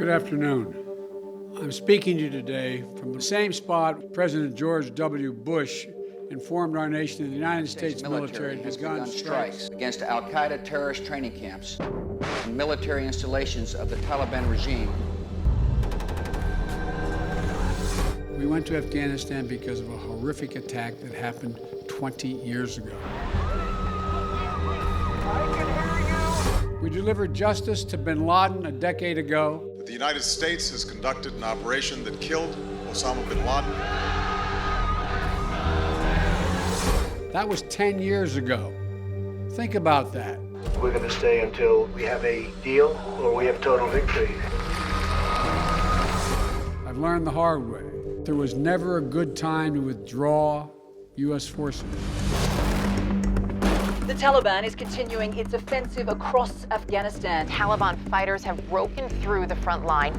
Good afternoon. I'm speaking to you today from the same spot President George W. Bush informed our nation that the United States military has begun strikes against al-Qaeda terrorist training camps and military installations of the Taliban regime. We went to Afghanistan because of a horrific attack that happened 20 years ago. We delivered justice to bin Laden a decade ago. The United States has conducted an operation that killed Osama bin Laden. That was 10 years ago. Think about that. We're going to stay until we have a deal or we have total victory. I've learned the hard way. There was never a good time to withdraw U.S. forces. The Taliban is continuing its offensive across Afghanistan. Taliban fighters have broken through the front line.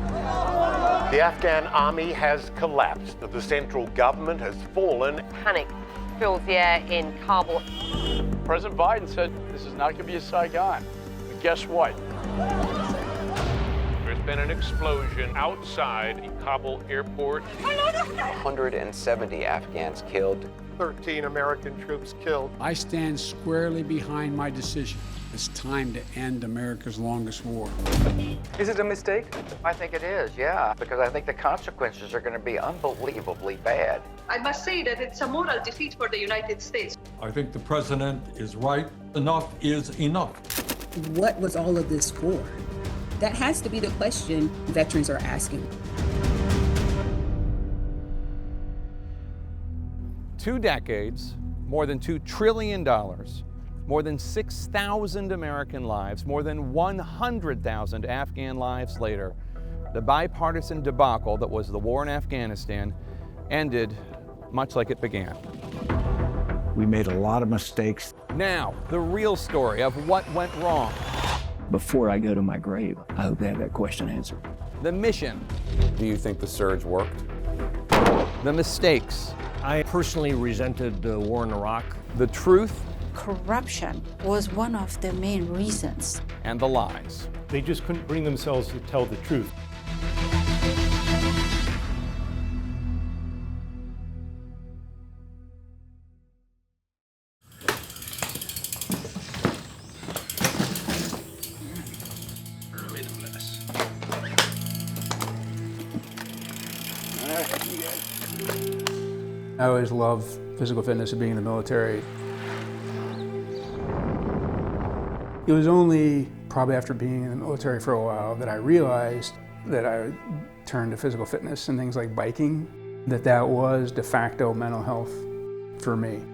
The Afghan army has collapsed. The central government has fallen. Panic fills the air in Kabul. President Biden said this is not going to be a Saigon. But guess what? There's been an explosion outside Kabul airport. 170 Afghans killed. 13 American troops killed. I stand squarely behind my decision. It's time to end America's longest war. Is it a mistake? I think it is, yeah, because I think the consequences are going to be unbelievably bad. I must say that it's a moral defeat for the United States. I think the president is right. Enough is enough. What was all of this for? That has to be the question veterans are asking. 2 decades, more than $2 trillion, more than 6,000 American lives, more than 100,000 Afghan lives later, the bipartisan debacle that was the war in Afghanistan ended much like it began. We made a lot of mistakes. Now, the real story of what went wrong. Before I go to my grave, I hope to have that question answered. The mission. Do you think the surge worked? The mistakes. I personally resented the war in Iraq. The truth. Corruption was one of the main reasons. And the lies. They just couldn't bring themselves to tell the truth. I always loved physical fitness and being in the military. It was only probably after being in the military for a while that I realized that I would turn to physical fitness and things like biking, that was de facto mental health for me.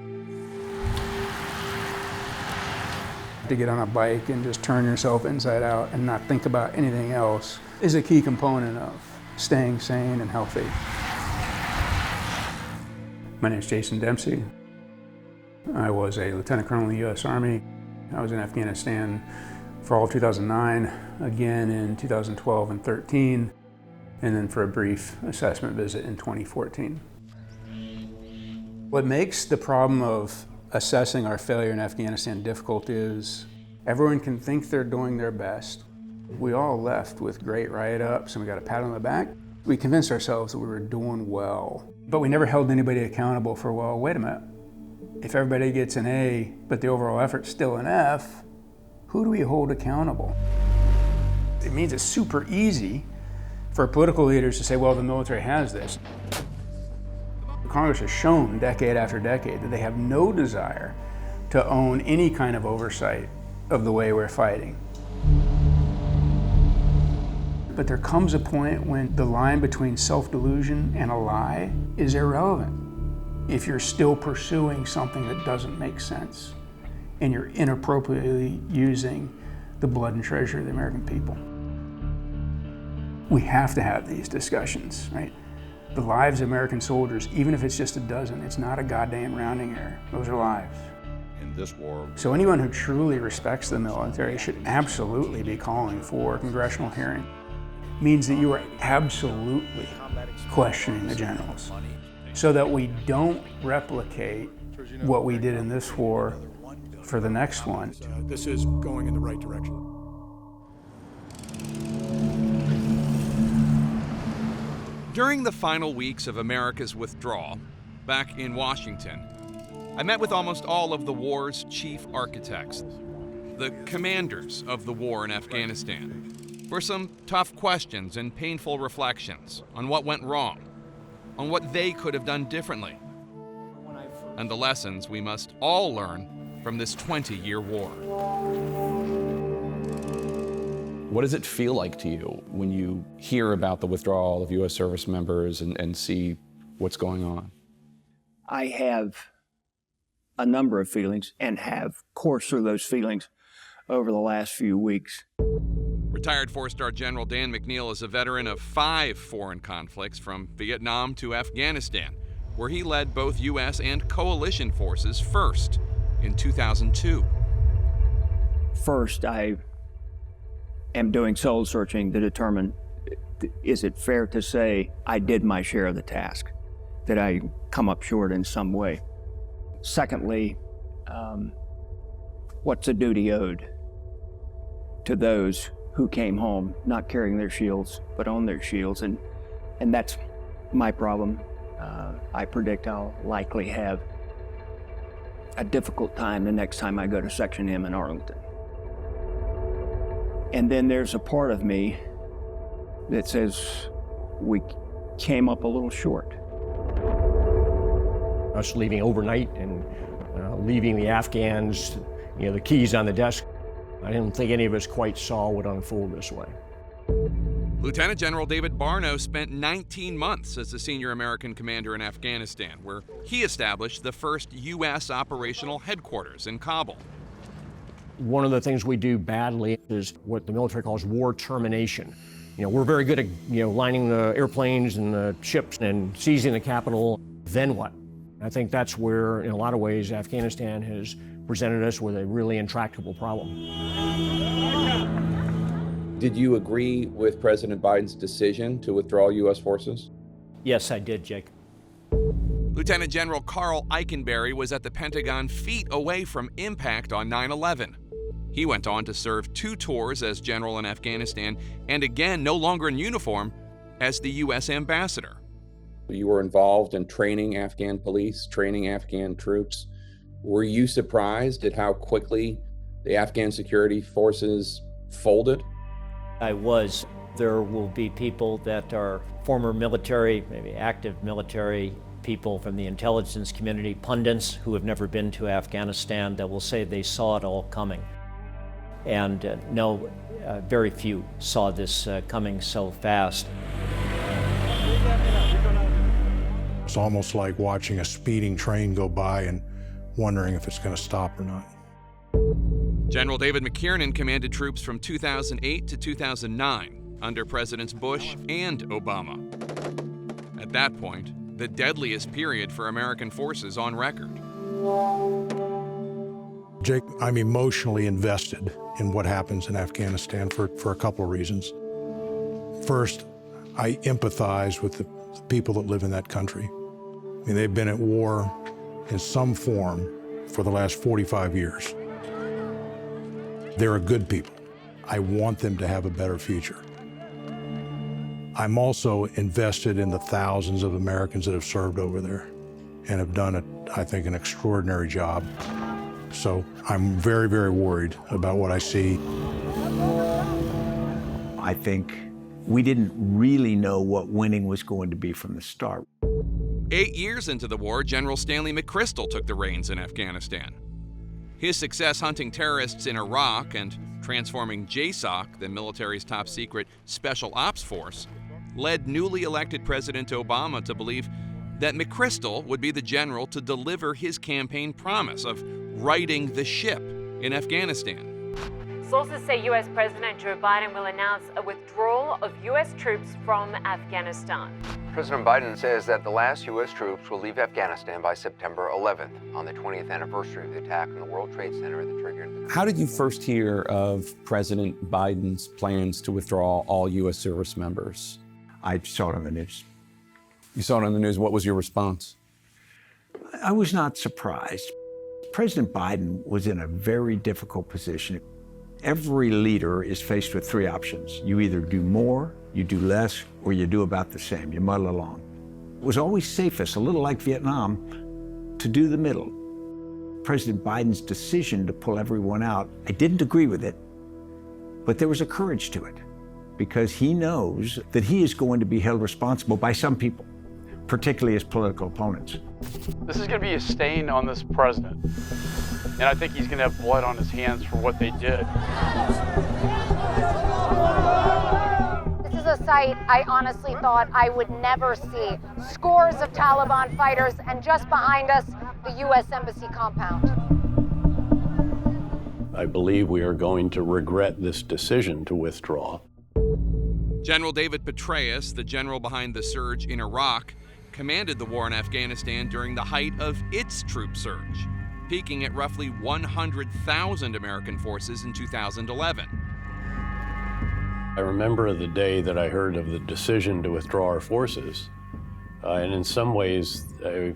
To get on a bike and just turn yourself inside out and not think about anything else is a key component of staying sane and healthy. My name is Jason Dempsey. I was a lieutenant colonel in the U.S. Army. I was in Afghanistan for all of 2009, again in 2012 and 13, and then for a brief assessment visit in 2014. What makes the problem of assessing our failure in Afghanistan difficult is everyone can think they're doing their best. We all left with great write-ups and we got a pat on the back. We convinced ourselves that we were doing well, but we never held anybody accountable for, well, wait a minute. If everybody gets an A, but the overall effort's still an F, who do we hold accountable? It means it's super easy for political leaders to say, well, the military has this. Congress has shown decade after decade that they have no desire to own any kind of oversight of the way we're fighting. But there comes a point when the line between self-delusion and a lie is irrelevant. If you're still pursuing something that doesn't make sense and you're inappropriately using the blood and treasure of the American people. We have to have these discussions, right? The lives of American soldiers, even if it's just a dozen, it's not a goddamn rounding error. Those are lives. In this war. So anyone who truly respects the military should absolutely be calling for a congressional hearing. It means that you are absolutely questioning the generals so that we don't replicate what we did in this war for the next one. This is going in the right direction. During the final weeks of America's withdrawal, back in Washington, I met with almost all of the war's chief architects, the commanders of the war in Afghanistan, for some tough questions and painful reflections on what went wrong, on what they could have done differently, and the lessons we must all learn from this 20-year war. What does it feel like to you when you hear about the withdrawal of U.S. service members and see what's going on? I have a number of feelings and have coursed through those feelings over the last few weeks. Retired four-star General Dan McNeil is a veteran of 5 foreign conflicts from Vietnam to Afghanistan, where he led both U.S. and coalition forces first in 2002. First, I am doing soul searching to determine, is it fair to say I did my share of the task? Did I come up short in some way? Secondly, what's the duty owed to those who came home not carrying their shields, but on their shields? And that's my problem. I predict I'll likely have a difficult time the next time I go to Section M in Arlington. And then there's a part of me that says we came up a little short. Us leaving overnight and leaving the Afghans, the keys on the desk. I didn't think any of us quite saw what unfolded this way. Lieutenant General David Barno spent 19 months as the senior American commander in Afghanistan, where he established the first U.S. operational headquarters in Kabul. One of the things we do badly is what the military calls war termination. We're very good at, lining the airplanes and the ships and seizing the capital. Then what? I think that's where, in a lot of ways, Afghanistan has presented us with a really intractable problem. Did you agree with President Biden's decision to withdraw U.S. forces? Yes, I did, Jake. Lieutenant General Carl Eikenberry was at the Pentagon feet away from impact on 9/11. He went on to serve 2 tours as general in Afghanistan and again, no longer in uniform, as the U.S. ambassador. You were involved in training Afghan police, training Afghan troops. Were you surprised at how quickly the Afghan security forces folded? I was. There will be people that are former military, maybe active military people from the intelligence community, pundits who have never been to Afghanistan, that will say they saw it all coming. And no, very few saw this coming so fast. It's almost like watching a speeding train go by and wondering if it's going to stop or not. General David McKiernan commanded troops from 2008 to 2009 under Presidents Bush and Obama. At that point, the deadliest period for American forces on record. Jake, I'm emotionally invested in what happens in Afghanistan for a couple of reasons. First, I empathize with the people that live in that country. I mean, they've been at war in some form for the last 45 years. They're a good people. I want them to have a better future. I'm also invested in the thousands of Americans that have served over there and have done, I think, an extraordinary job. So I'm very, very worried about what I see. I think we didn't really know what winning was going to be from the start. 8 years into the war, General Stanley McChrystal took the reins in Afghanistan. His success hunting terrorists in Iraq and transforming JSOC, the military's top secret special ops force, led newly elected President Obama to believe that McChrystal would be the general to deliver his campaign promise of righting the ship in Afghanistan. Sources say U.S. President Joe Biden will announce a withdrawal of U.S. troops from Afghanistan. President Biden says that the last U.S. troops will leave Afghanistan by September 11th, on the 20th anniversary of the attack on the World Trade Center that triggered. How did you first hear of President Biden's plans to withdraw all U.S. service members? I saw it on the news. You saw it on the news. What was your response? I was not surprised. President Biden was in a very difficult position. Every leader is faced with three options. You either do more, you do less, or you do about the same. You muddle along. It was always safest, a little like Vietnam, to do the middle. President Biden's decision to pull everyone out, I didn't agree with it, but there was a courage to it because he knows that he is going to be held responsible by some people, particularly his political opponents. This is going to be a stain on this president. And I think he's going to have blood on his hands for what they did. This is a sight I honestly thought I would never see. Scores of Taliban fighters, and just behind us, the U.S. Embassy compound. I believe we are going to regret this decision to withdraw. General David Petraeus, the general behind the surge in Iraq, commanded the war in Afghanistan during the height of its troop surge, peaking at roughly 100,000 American forces in 2011. I remember the day that I heard of the decision to withdraw our forces, and in some ways, I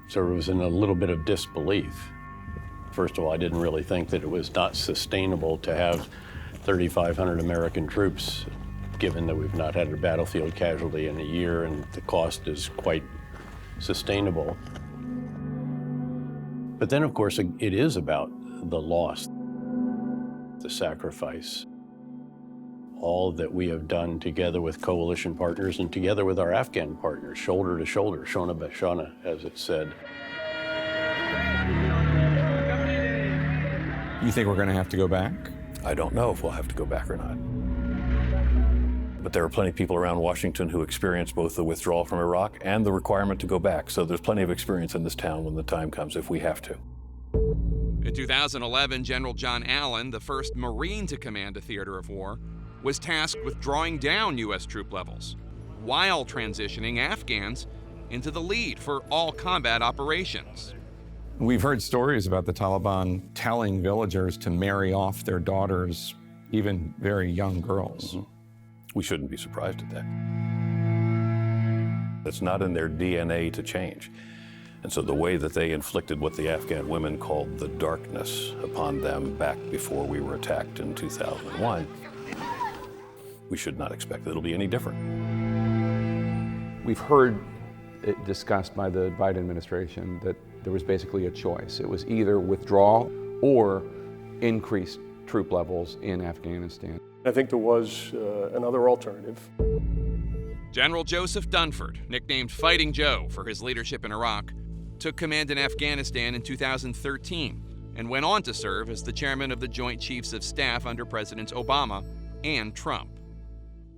sort of was in a little bit of disbelief. First of all, I didn't really think that it was not sustainable to have 3,500 American troops, given that we've not had a battlefield casualty in a year and the cost is quite sustainable. But then, of course, it is about the loss, the sacrifice, all that we have done together with coalition partners and together with our Afghan partners, shoulder to shoulder, Shona Bashana, as it said. You think we're going to have to go back? I don't know if we'll have to go back or not. But there are plenty of people around Washington who experience both the withdrawal from Iraq and the requirement to go back. So there's plenty of experience in this town when the time comes if we have to. In 2011, General John Allen, the first Marine to command a theater of war, was tasked with drawing down U.S. troop levels while transitioning Afghans into the lead for all combat operations. We've heard stories about the Taliban telling villagers to marry off their daughters, even very young girls. Mm-hmm. We shouldn't be surprised at that. It's not in their DNA to change. And so the way that they inflicted what the Afghan women called the darkness upon them back before we were attacked in 2001, we should not expect that it'll be any different. We've heard it discussed by the Biden administration that there was basically a choice. It was either withdrawal or increased troop levels in Afghanistan. I think there was another alternative. General Joseph Dunford, nicknamed Fighting Joe for his leadership in Iraq, took command in Afghanistan in 2013 and went on to serve as the chairman of the Joint Chiefs of Staff under Presidents Obama and Trump.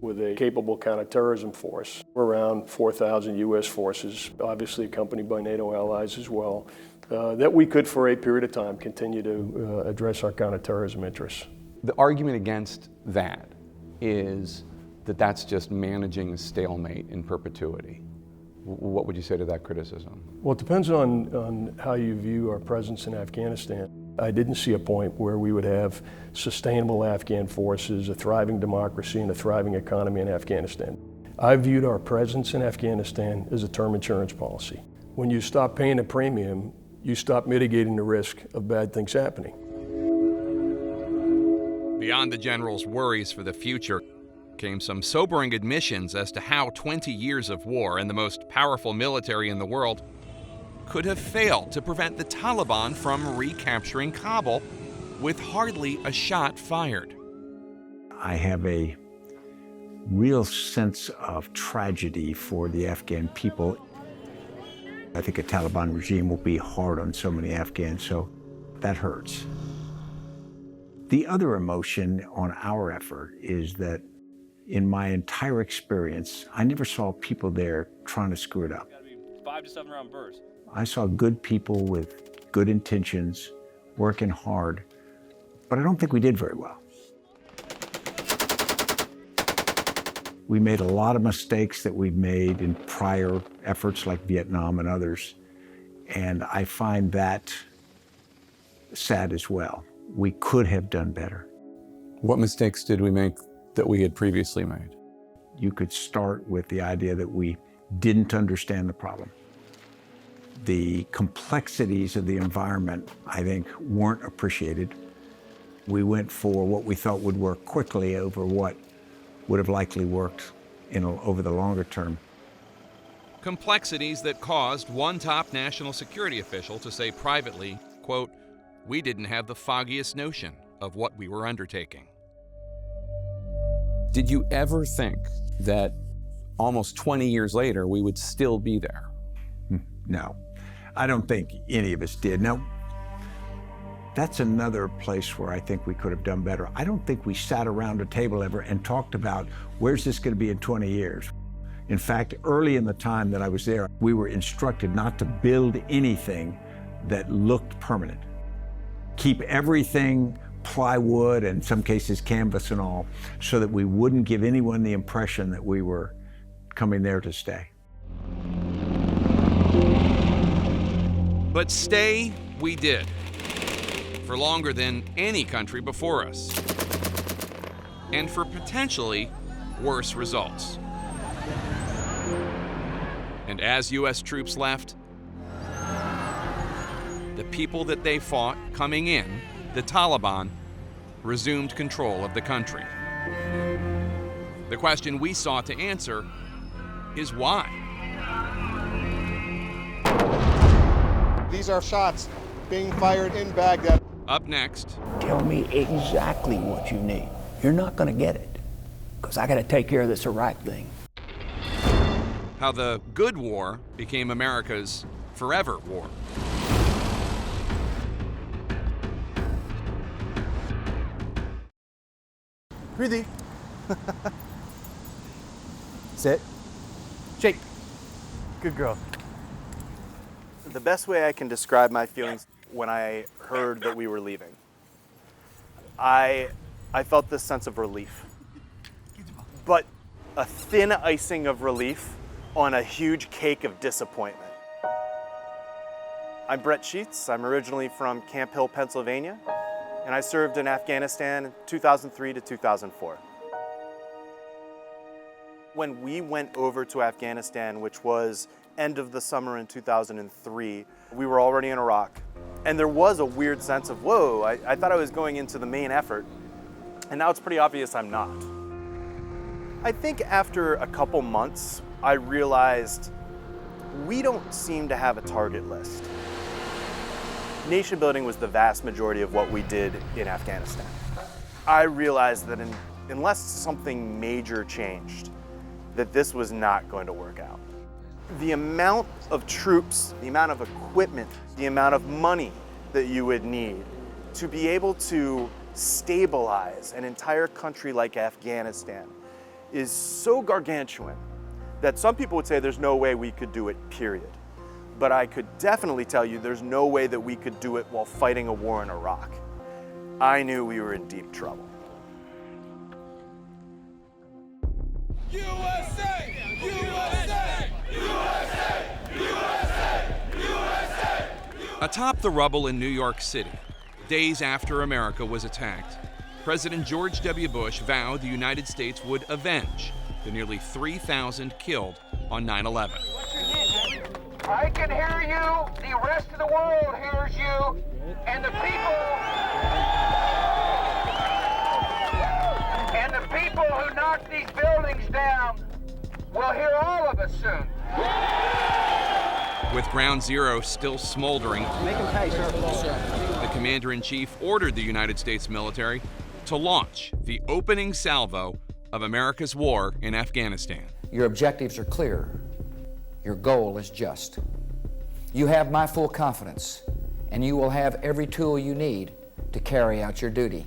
With a capable counterterrorism force, around 4,000 U.S. forces, obviously accompanied by NATO allies as well, that we could, for a period of time, continue to address our counterterrorism interests. The argument against that is that that's just managing a stalemate in perpetuity. What would you say to that criticism? Well, it depends on how you view our presence in Afghanistan. I didn't see a point where we would have sustainable Afghan forces, a thriving democracy, and a thriving economy in Afghanistan. I viewed our presence in Afghanistan as a term insurance policy. When you stop paying a premium, you stop mitigating the risk of bad things happening. Beyond the general's worries for the future came some sobering admissions as to how 20 years of war and the most powerful military in the world could have failed to prevent the Taliban from recapturing Kabul with hardly a shot fired. I have a real sense of tragedy for the Afghan people. I think a Taliban regime will be hard on so many Afghans, so that hurts. The other emotion on our effort is that in my entire experience, I never saw people there trying to screw it up. 5 to 7 round burst. I saw good people with good intentions, working hard, but I don't think we did very well. We made a lot of mistakes that we've made in prior efforts like Vietnam and others, and I find that sad as well. We could have done better. What mistakes did we make that we had previously made? You could start with the idea that we didn't understand the problem. The complexities of the environment, I think, weren't appreciated. We went for what we thought would work quickly over what would have likely worked over the longer term. Complexities that caused one top national security official to say privately, quote, "We didn't have the foggiest notion of what we were undertaking." Did you ever think that almost 20 years later we would still be there? No, I don't think any of us did. Now, that's another place where I think we could have done better. I don't think we sat around a table ever and talked about where's this going to be in 20 years. In fact, early in the time that I was there, we were instructed not to build anything that looked permanent. Keep everything plywood, and in some cases canvas and all, so that we wouldn't give anyone the impression that we were coming there to stay. But stay we did, for longer than any country before us, and for potentially worse results. And as U.S. troops left, the people that they fought coming in, the Taliban, resumed control of the country. The question we sought to answer is why? These are shots being fired in Baghdad. Up next. Tell me exactly what you need. You're not going to get it, because I got to take care of this Iraq thing. How the good war became America's forever war. Breathe. Sit. Shake. Good girl. The best way I can describe my feelings when I heard that we were leaving, I felt this sense of relief. But a thin icing of relief on a huge cake of disappointment. I'm Brett Sheets. I'm originally from Camp Hill, Pennsylvania, and I served in Afghanistan in 2003 to 2004. When we went over to Afghanistan, which was end of the summer in 2003, we were already in Iraq. And there was a weird sense of, whoa, I thought I was going into the main effort, and now it's pretty obvious I'm not. I think after a couple months, I realized we don't seem to have a target list. Nation building was the vast majority of what we did in Afghanistan. I realized that unless something major changed, that this was not going to work out. The amount of troops, the amount of equipment, the amount of money that you would need to be able to stabilize an entire country like Afghanistan is so gargantuan that some people would say there's no way we could do it, period. But I could definitely tell you there's no way that we could do it while fighting a war in Iraq. I knew we were in deep trouble. USA! USA! USA! USA! USA! Atop the rubble in New York City, days after America was attacked, President George W. Bush vowed the United States would avenge the nearly 3,000 killed on 9/11. I can hear you, the rest of the world hears you, and the people who knocked these buildings down will hear all of us soon. With Ground Zero still smoldering, the Commander-in-Chief ordered the United States military to launch the opening salvo of America's war in Afghanistan. Your objectives are clear. Your goal is just. You have my full confidence, and you will have every tool you need to carry out your duty.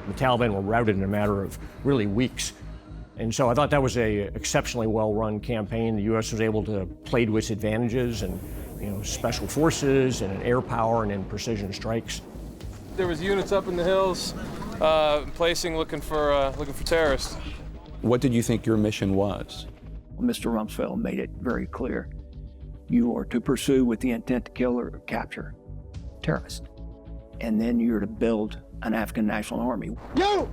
The Taliban were routed in a matter of really weeks. And so I thought that was an exceptionally well-run campaign. The U.S. was able to play to its advantages and, special forces and in air power and in precision strikes. There was units up in the hills, placing, looking for terrorists. What did you think your mission was? Mr. Rumsfeld made it very clear. You are to pursue with the intent to kill or capture terrorists. And then you're to build an Afghan national army. You!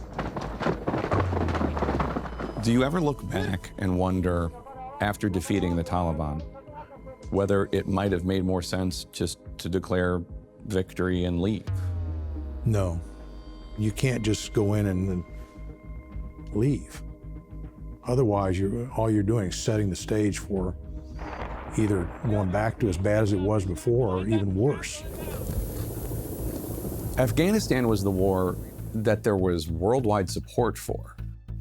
Do you ever look back and wonder, after defeating the Taliban, whether it might have made more sense just to declare victory and leave. No, you can't just go in and leave. Otherwise, all you're doing is setting the stage for either going back to as bad as it was before or even worse. Afghanistan was the war that there was worldwide support for.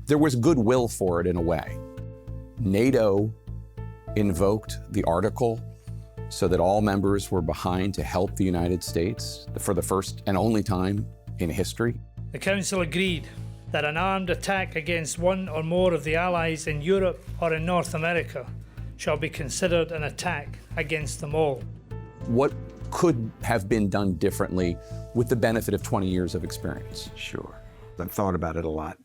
There was goodwill for it in a way. NATO invoked the article so that all members were behind to help the United States for the first and only time in history. The Council agreed that an armed attack against one or more of the Allies in Europe or in North America shall be considered an attack against them all. What could have been done differently with the benefit of 20 years of experience? Sure. I've thought about it a lot.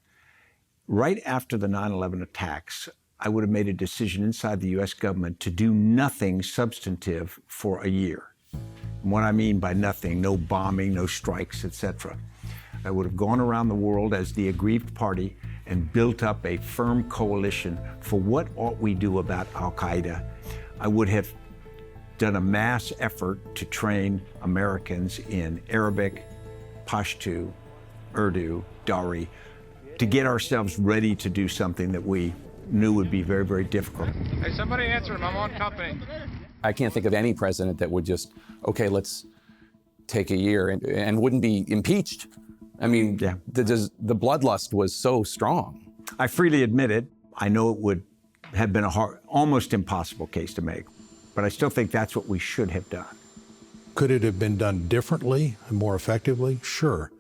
Right after the 9/11 attacks, I would have made a decision inside the U.S. government to do nothing substantive for a year. And what I mean by nothing, no bombing, no strikes, etc. I would have gone around the world as the aggrieved party and built up a firm coalition for what ought we do about Al-Qaeda. I would have done a mass effort to train Americans in Arabic, Pashto, Urdu, Dari, to get ourselves ready to do something that we knew would be very, very difficult. Hey, somebody answer him. I'm on company. I can't think of any president that would just, okay, let's take a year and wouldn't be impeached. I mean, yeah. The bloodlust was so strong. I freely admit it. I know it would have been a hard, almost impossible case to make, but I still think that's what we should have done. Could it have been done differently and more effectively? Sure.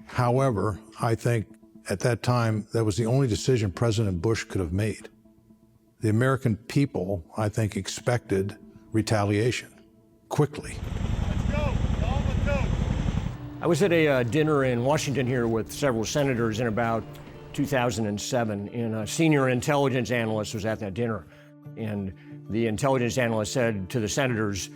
However, I think at that time, that was the only decision President Bush could have made. The American people, I think, expected retaliation quickly. I was at a dinner in Washington here with several senators in about 2007, and a senior intelligence analyst was at that dinner. And the intelligence analyst said to the senators,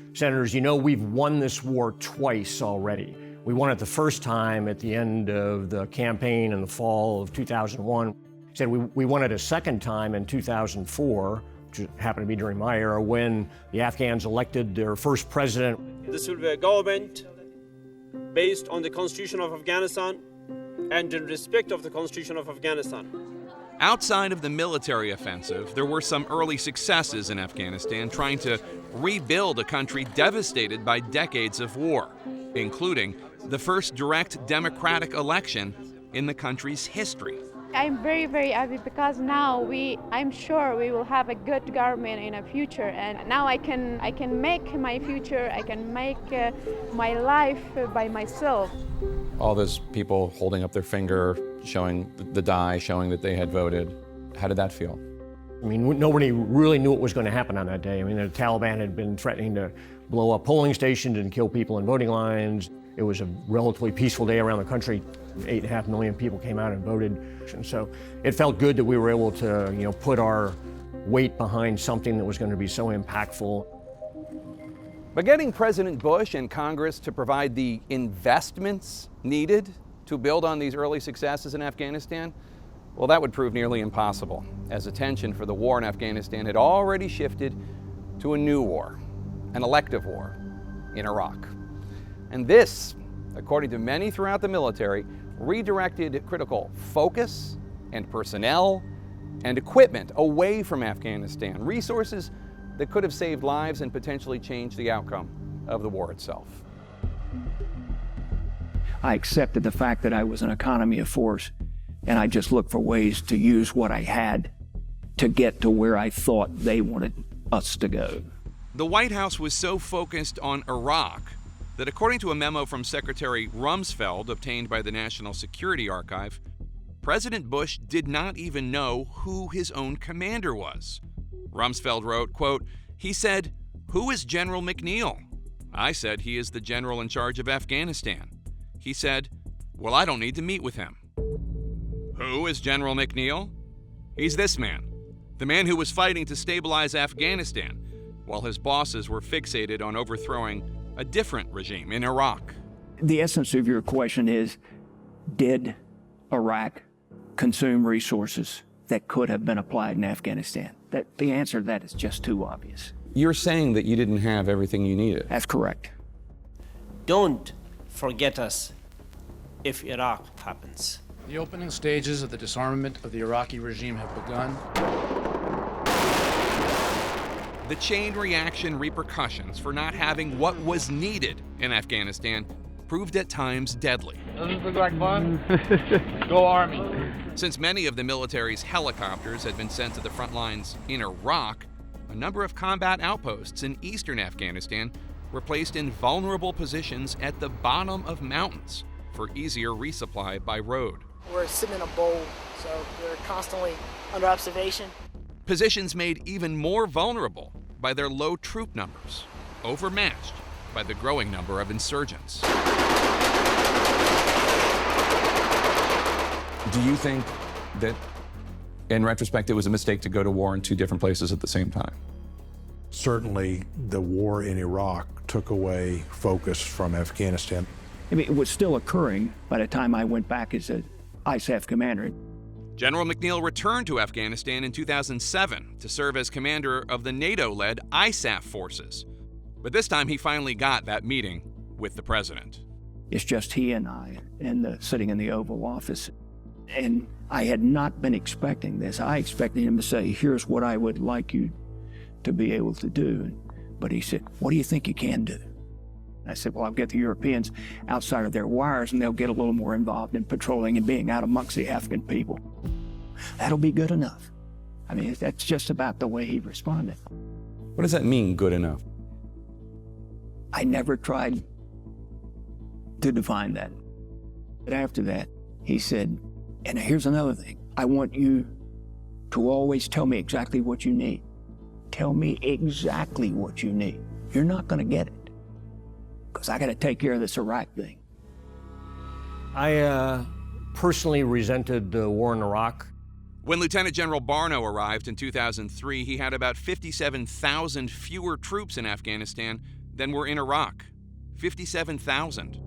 you know, we've won this war twice already. We won it the first time at the end of the campaign in the fall of 2001. He said we won it a second time in 2004, which happened to be during my era, when the Afghans elected their first president. This will be a government based on the Constitution of Afghanistan and in respect of the Constitution of Afghanistan. Outside of the military offensive, there were some early successes in Afghanistan trying to rebuild a country devastated by decades of war, including the first direct democratic election in the country's history. I'm very, very happy because now I'm sure we will have a good government in the future, and now I can make my future, I can make my life by myself. All those people holding up their finger, showing the die, showing that they had voted. How did that feel? I mean, nobody really knew what was going to happen on that day. I mean, the Taliban had been threatening to blow up polling stations and kill people in voting lines. It was a relatively peaceful day around the country. 8.5 million people came out and voted. And so it felt good that we were able to, put our weight behind something that was going to be so impactful. But getting President Bush and Congress to provide the investments needed to build on these early successes in Afghanistan, well, that would prove nearly impossible, as attention for the war in Afghanistan had already shifted to a new war, an elective war in Iraq. And this, according to many throughout the military, redirected critical focus and personnel and equipment away from Afghanistan, resources that could have saved lives and potentially changed the outcome of the war itself. I accepted the fact that I was an economy of force, and I just looked for ways to use what I had to get to where I thought they wanted us to go. The White House was so focused on Iraq that, according to a memo from Secretary Rumsfeld obtained by the National Security Archive, President Bush did not even know who his own commander was. Rumsfeld wrote, quote, "He said, 'Who is General McNeil?' I said, 'He is the general in charge of Afghanistan.' He said, 'Well, I don't need to meet with him.' Who is General McNeil? He's this man, the man who was fighting to stabilize Afghanistan, while his bosses were fixated on overthrowing a different regime in Iraq." The essence of your question is, did Iraq consume resources that could have been applied in Afghanistan? The answer to that is just too obvious. You're saying that you didn't have everything you needed. That's correct. Don't forget us if Iraq happens. The opening stages of the disarmament of the Iraqi regime have begun. The chain reaction repercussions for not having what was needed in Afghanistan proved at times deadly. Doesn't look like fun? Go Army. Since many of the military's helicopters had been sent to the front lines in Iraq, a number of combat outposts in eastern Afghanistan were placed in vulnerable positions at the bottom of mountains for easier resupply by road. We're sitting in a bowl, so we're constantly under observation. Positions made even more vulnerable by their low troop numbers, overmatched by the growing number of insurgents. Do you think that, in retrospect, it was a mistake to go to war in two different places at the same time? Certainly, the war in Iraq took away focus from Afghanistan. I mean, it was still occurring by the time I went back as an ISAF commander. General McNeil returned to Afghanistan in 2007 to serve as commander of the NATO-led ISAF forces. But this time he finally got that meeting with the president. It's just he and I, sitting in the Oval Office. And I had not been expecting this. I expected him to say, here's what I would like you to be able to do. But he said, what do you think you can do? I said, well, I'll get the Europeans outside of their wires and they'll get a little more involved in patrolling and being out amongst the Afghan people. That'll be good enough. I mean, that's just about the way he responded. What does that mean, good enough? I never tried to define that. But after that, he said, and here's another thing. I want you to always tell me exactly what you need. Tell me exactly what you need. You're not going to get it, because I got to take care of this Iraq thing. I personally resented the war in Iraq. When Lieutenant General Barno arrived in 2003, he had about 57,000 fewer troops in Afghanistan than were in Iraq. 57,000.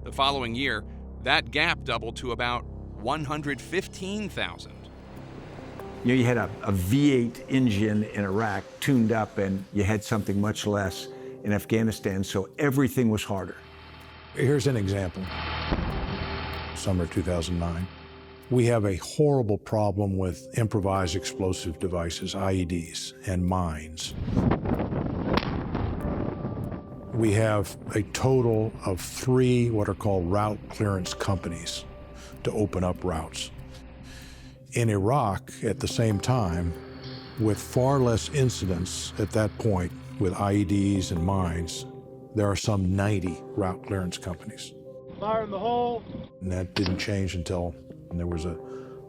The following year, that gap doubled to about 115,000. You know, you had a V8 engine in Iraq tuned up, and you had something much less in Afghanistan, so everything was harder. Here's an example. Summer 2009. We have a horrible problem with improvised explosive devices, IEDs, and mines. We have a total of 3 what are called route clearance companies to open up routes. In Iraq, at the same time, with far less incidents at that point with IEDs and mines, there are some 90 route clearance companies. Fire in the hole. And that didn't change until there was a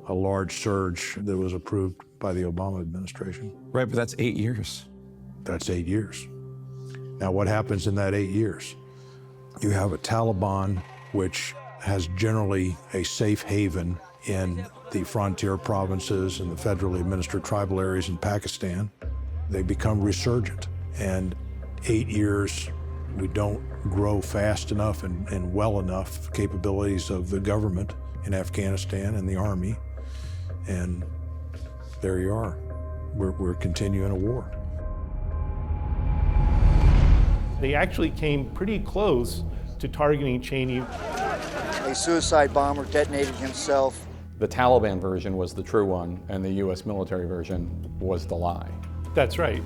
large surge that was approved by the Obama administration. Right, but that's 8 years. That's 8 years. Now, what happens in that 8 years? You have a Taliban, which has generally a safe haven in the frontier provinces and the federally administered tribal areas in Pakistan. They become resurgent. And 8 years, we don't grow fast enough and well enough capabilities of the government in Afghanistan and the army. And there you are. We're continuing a war. They actually came pretty close to targeting Cheney. A suicide bomber detonated himself. The Taliban version was the true one, and the U.S. military version was the lie. That's right.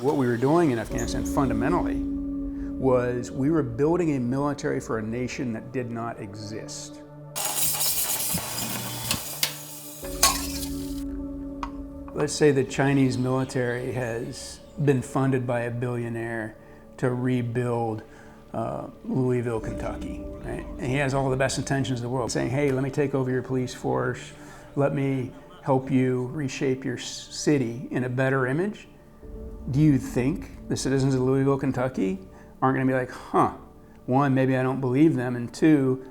What we were doing in Afghanistan fundamentally was we were building a military for a nation that did not exist. Let's say the Chinese military has been funded by a billionaire to rebuild Louisville, Kentucky, right? And he has all the best intentions in the world, saying, hey, let me take over your police force, let me help you reshape your city in a better image. Do you think the citizens of Louisville, Kentucky aren't going to be like, huh, one, maybe I don't believe them, and two,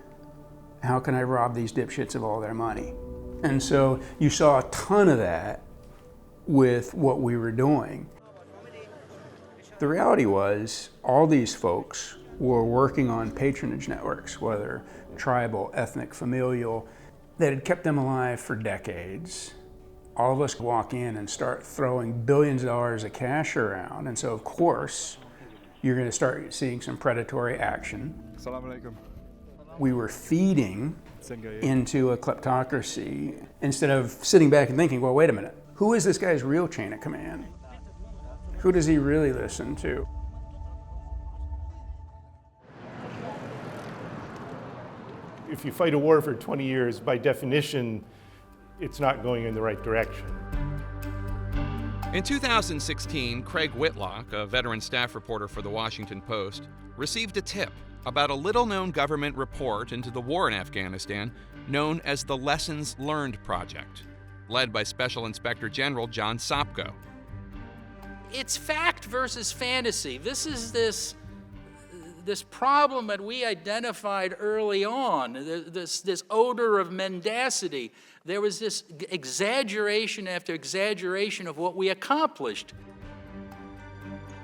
how can I rob these dipshits of all their money? And so you saw a ton of that with what we were doing. The reality was, all these folks were working on patronage networks, whether tribal, ethnic, familial, that had kept them alive for decades. All of us walk in and start throwing billions of dollars of cash around, and so of course, you're going to start seeing some predatory action. We were feeding into a kleptocracy instead of sitting back and thinking, well, wait a minute, who is this guy's real chain of command? Who does he really listen to? If you fight a war for 20 years, by definition, it's not going in the right direction. In 2016, Craig Whitlock, a veteran staff reporter for The Washington Post, received a tip about a little-known government report into the war in Afghanistan known as the Lessons Learned Project, led by Special Inspector General John Sopko. It's fact versus fantasy. This is this problem that we identified early on, this odor of mendacity. There was this exaggeration after exaggeration of what we accomplished.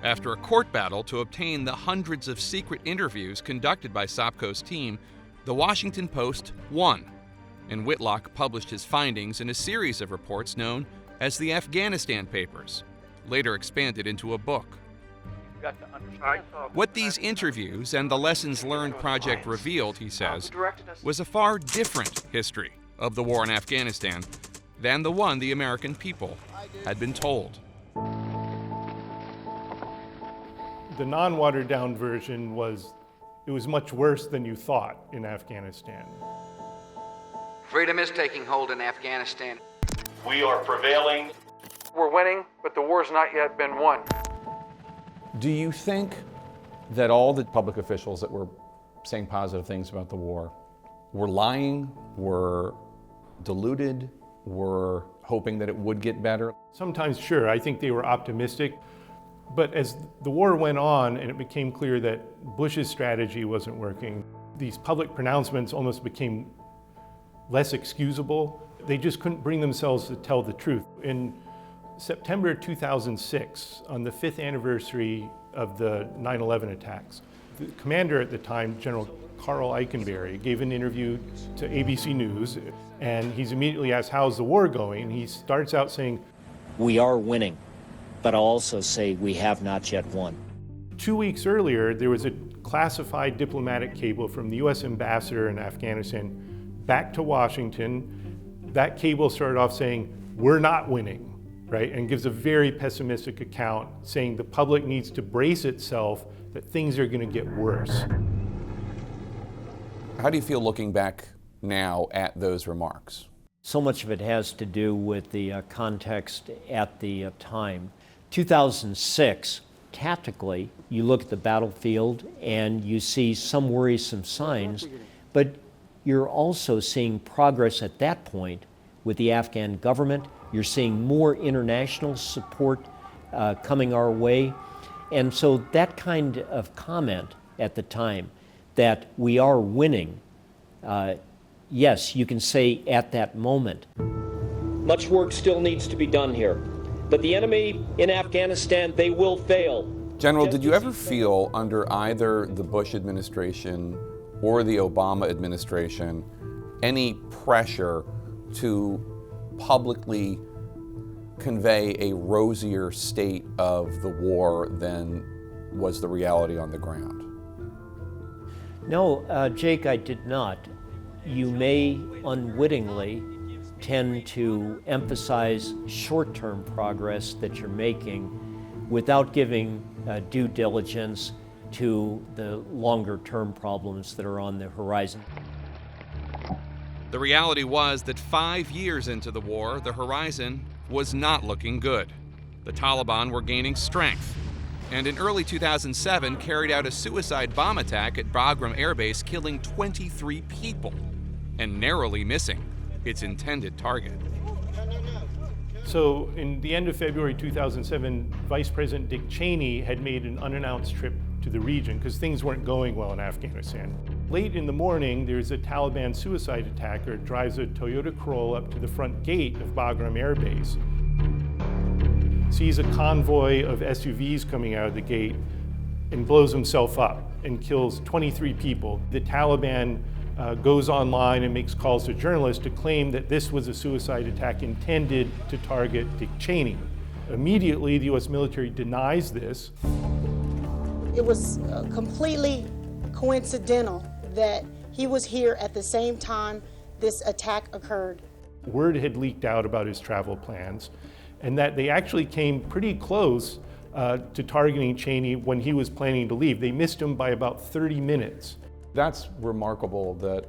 After a court battle to obtain the hundreds of secret interviews conducted by Sopko's team, The Washington Post won, and Whitlock published his findings in a series of reports known as the Afghanistan Papers, later expanded into a book. What these interviews and the Lessons Learned Project revealed, he says, was a far different history of the war in Afghanistan than the one the American people had been told. The non-watered down version was, it was much worse than you thought in Afghanistan. Freedom is taking hold in Afghanistan. We are prevailing. We're winning, but the war's not yet been won. Do you think that all the public officials that were saying positive things about the war were lying, were deluded, were hoping that it would get better? Sometimes, sure, I think they were optimistic. But as the war went on and it became clear that Bush's strategy wasn't working, these public pronouncements almost became less excusable. They just couldn't bring themselves to tell the truth. In September 2006, on the 5th anniversary of the 9/11 attacks, the commander at the time, General Carl Eikenberry, gave an interview to ABC News, and he's immediately asked, how's the war going? And he starts out saying, we are winning, but I'll also say we have not yet won. 2 weeks earlier, there was a classified diplomatic cable from the US ambassador in Afghanistan back to Washington. That cable started off saying, we're not winning, right? And gives a very pessimistic account saying the public needs to brace itself that things are going to get worse. How do you feel looking back now at those remarks? So much of it has to do with the context at the time. 2006, tactically, you look at the battlefield and you see some worrisome signs, but you're also seeing progress at that point with the Afghan government. You're seeing more international support coming our way. And so that kind of comment at the time that we are winning, yes, you can say at that moment. Much work still needs to be done here, but the enemy in Afghanistan, they will fail. General, did you ever feel under either the Bush administration or the Obama administration any pressure to publicly convey a rosier state of the war than was the reality on the ground? No, Jake, I did not. You may unwittingly tend to emphasize short-term progress that you're making without giving due diligence to the longer-term problems that are on the horizon. The reality was that 5 years into the war, the horizon was not looking good. The Taliban were gaining strength, and in early 2007 carried out a suicide bomb attack at Bagram Air Base, killing 23 people and narrowly missing its intended target. So in the end of February 2007, Vice President Dick Cheney had made an unannounced trip to the region because things weren't going well in Afghanistan. Late in the morning, there's a Taliban suicide attacker drives a Toyota Corolla up to the front gate of Bagram Air Base. sees a convoy of SUVs coming out of the gate and blows himself up and kills 23 people. The Taliban goes online and makes calls to journalists to claim that this was a suicide attack intended to target Dick Cheney. Immediately, the US military denies this. It was completely coincidental that he was here at the same time this attack occurred. Word had leaked out about his travel plans, and that they actually came pretty close to targeting Cheney when he was planning to leave. They missed him by about 30 minutes. That's remarkable that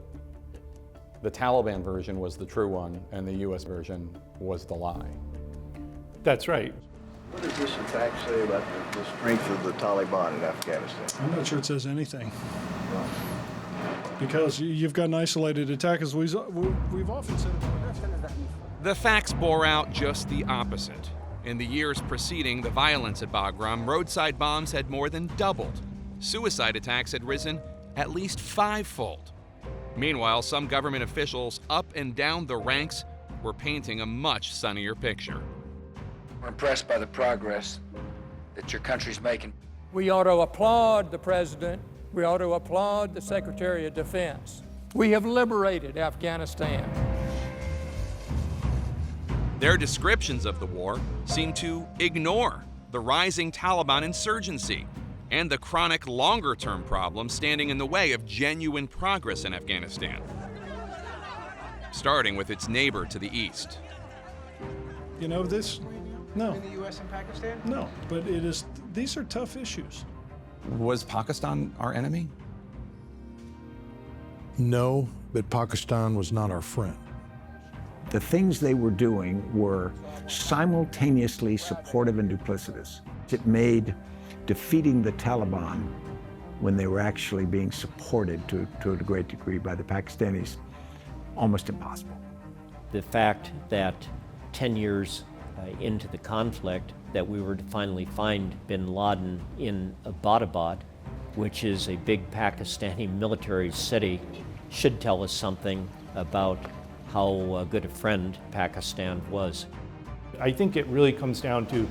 the Taliban version was the true one and the US version was the lie. That's right. What does this attack say about the strength of the Taliban in Afghanistan? I'm not sure it says anything. Because you've got an isolated attack, as we've often said. The facts bore out just the opposite. In the years preceding the violence at Bagram, roadside bombs had more than doubled. Suicide attacks had risen at least fivefold. Meanwhile, some government officials up and down the ranks were painting a much sunnier picture. We're impressed by the progress that your country's making. We ought to applaud the President. We ought to applaud the Secretary of Defense. We have liberated Afghanistan. Their descriptions of the war seem to ignore the rising Taliban insurgency and the chronic longer-term problems standing in the way of genuine progress in Afghanistan, starting with its neighbor to the east. You know, no. In the U.S. and Pakistan? No, but these are tough issues. Was Pakistan our enemy? No, but Pakistan was not our friend. The things they were doing were simultaneously supportive and duplicitous. It made defeating the Taliban when they were actually being supported to a great degree by the Pakistanis almost impossible. The fact that 10 years into the conflict that we were to finally find bin Laden in Abbottabad, which is a big Pakistani military city, should tell us something about how good a friend Pakistan was. I think it really comes down to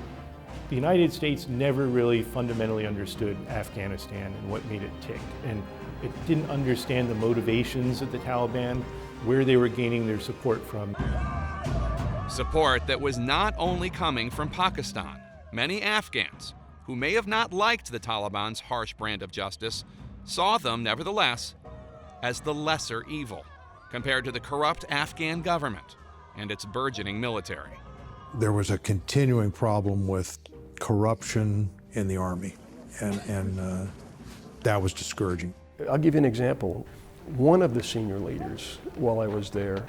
the United States never really fundamentally understood Afghanistan and what made it tick. And it didn't understand the motivations of the Taliban, where they were gaining their support from. Support that was not only coming from Pakistan. Many Afghans, who may have not liked the Taliban's harsh brand of justice, saw them, nevertheless, as the lesser evil compared to the corrupt Afghan government and its burgeoning military. There was a continuing problem with corruption in the army, and that was discouraging. I'll give you an example. One of the senior leaders, while I was there,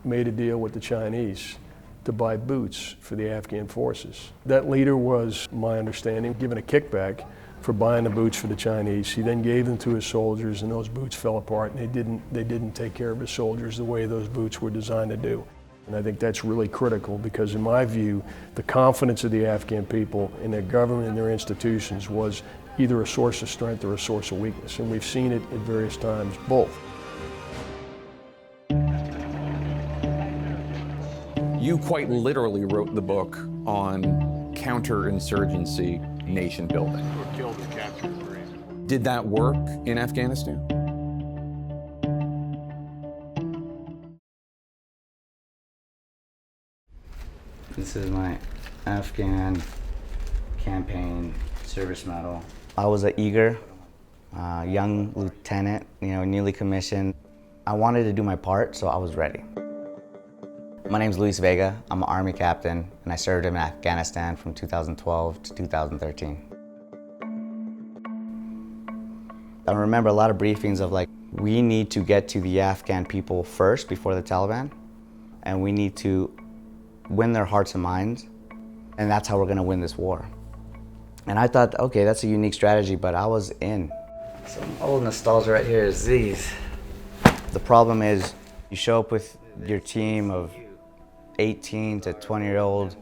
made a deal with the Chinese to buy boots for the Afghan forces. That leader was, my understanding, given a kickback for buying the boots for the Chinese. He then gave them to his soldiers, and those boots fell apart, and they didn't take care of his soldiers the way those boots were designed to do. And I think that's really critical because, in my view, the confidence of the Afghan people in their government and their institutions was either a source of strength or a source of weakness, and we've seen it at various times, both. You quite literally wrote the book on counterinsurgency nation building. Or killed or captured for reason. Did that work in Afghanistan? This is my Afghan campaign service medal. I was an eager, young lieutenant, newly commissioned. I wanted to do my part, so I was ready. My name's Luis Vega. I'm an Army captain, and I served in Afghanistan from 2012 to 2013. I remember a lot of briefings of we need to get to the Afghan people first before the Taliban, and we need to win their hearts and minds, and that's how we're gonna win this war. And I thought, okay, that's a unique strategy, but I was in. Some old nostalgia right here is these. The problem is, you show up with your team of 18 to 20-year-old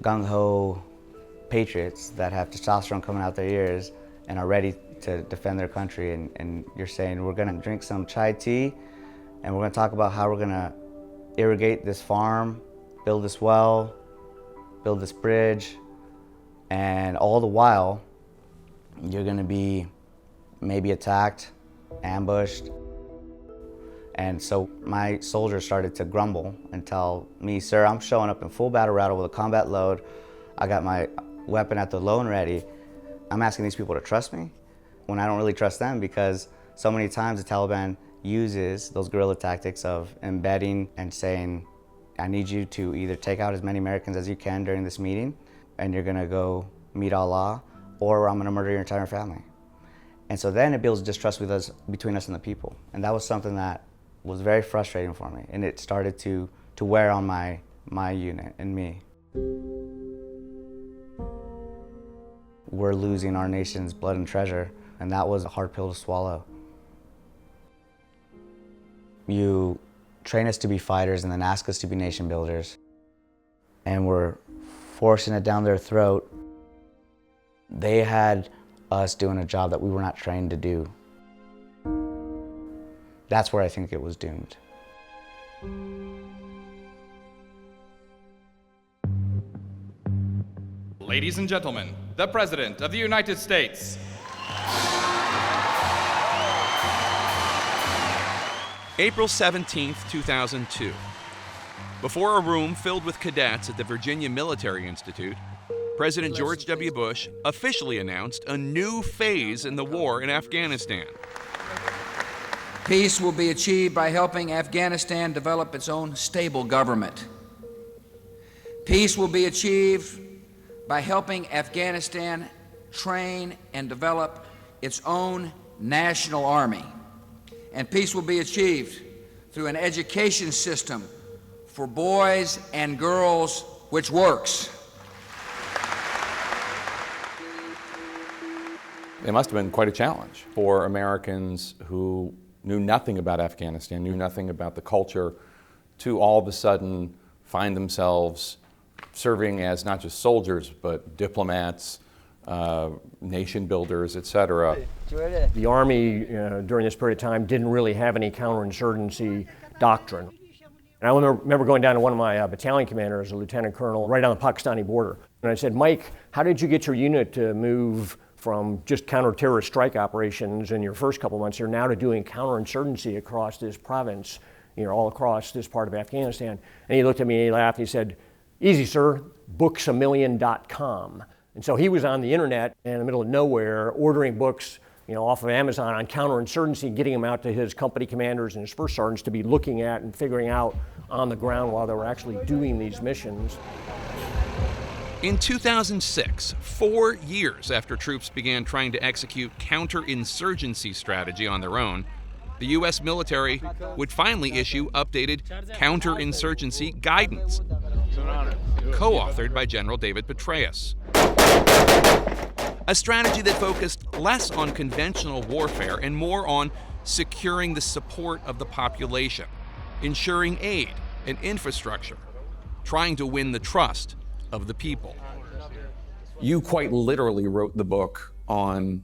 gung-ho patriots that have testosterone coming out their ears and are ready to defend their country, and you're saying, we're gonna drink some chai tea, and we're gonna talk about how we're gonna irrigate this farm, build this well, build this bridge, and all the while, you're gonna be maybe attacked, ambushed. And so my soldiers started to grumble and tell me, sir, I'm showing up in full battle rattle with a combat load. I got my weapon at the low and ready. I'm asking these people to trust me when I don't really trust them, because so many times the Taliban uses those guerrilla tactics of embedding and saying, I need you to either take out as many Americans as you can during this meeting, and you're gonna go meet Allah, or I'm gonna murder your entire family. And so then it builds distrust with us, between us and the people. And that was something that was very frustrating for me, and it started to wear on my unit and me. We're losing our nation's blood and treasure, and that was a hard pill to swallow. You train us to be fighters and then ask us to be nation builders, and we're forcing it down their throat. They had us doing a job that we were not trained to do. That's where I think it was doomed. Ladies and gentlemen, the President of the United States. April 17th, 2002. Before a room filled with cadets at the Virginia Military Institute, President George W. Bush officially announced a new phase in the war in Afghanistan. Peace will be achieved by helping Afghanistan develop its own stable government. Peace will be achieved by helping Afghanistan train and develop its own national army. And peace will be achieved through an education system for boys and girls which works. It must have been quite a challenge for Americans who knew nothing about Afghanistan, knew nothing about the culture, to all of a sudden find themselves serving as not just soldiers, but diplomats, nation builders, etc. The Army, during this period of time, didn't really have any counterinsurgency doctrine. And I remember going down to one of my battalion commanders, a lieutenant colonel, right on the Pakistani border. And I said, Mike, how did you get your unit to move from just counter-terrorist strike operations in your first couple months here now to doing counterinsurgency across this province, all across this part of Afghanistan? And he looked at me and he laughed and he said, easy, sir, booksamillion.com. And so he was on the internet in the middle of nowhere ordering books, off of Amazon on counterinsurgency, getting them out to his company commanders and his first sergeants to be looking at and figuring out on the ground while they were actually doing these missions. In 2006, 4 years after troops began trying to execute counterinsurgency strategy on their own, the U.S. military would finally issue updated counterinsurgency guidance, co-authored by General David Petraeus. A strategy that focused less on conventional warfare and more on securing the support of the population, ensuring aid and infrastructure, trying to win the trust of the people. You quite literally wrote the book on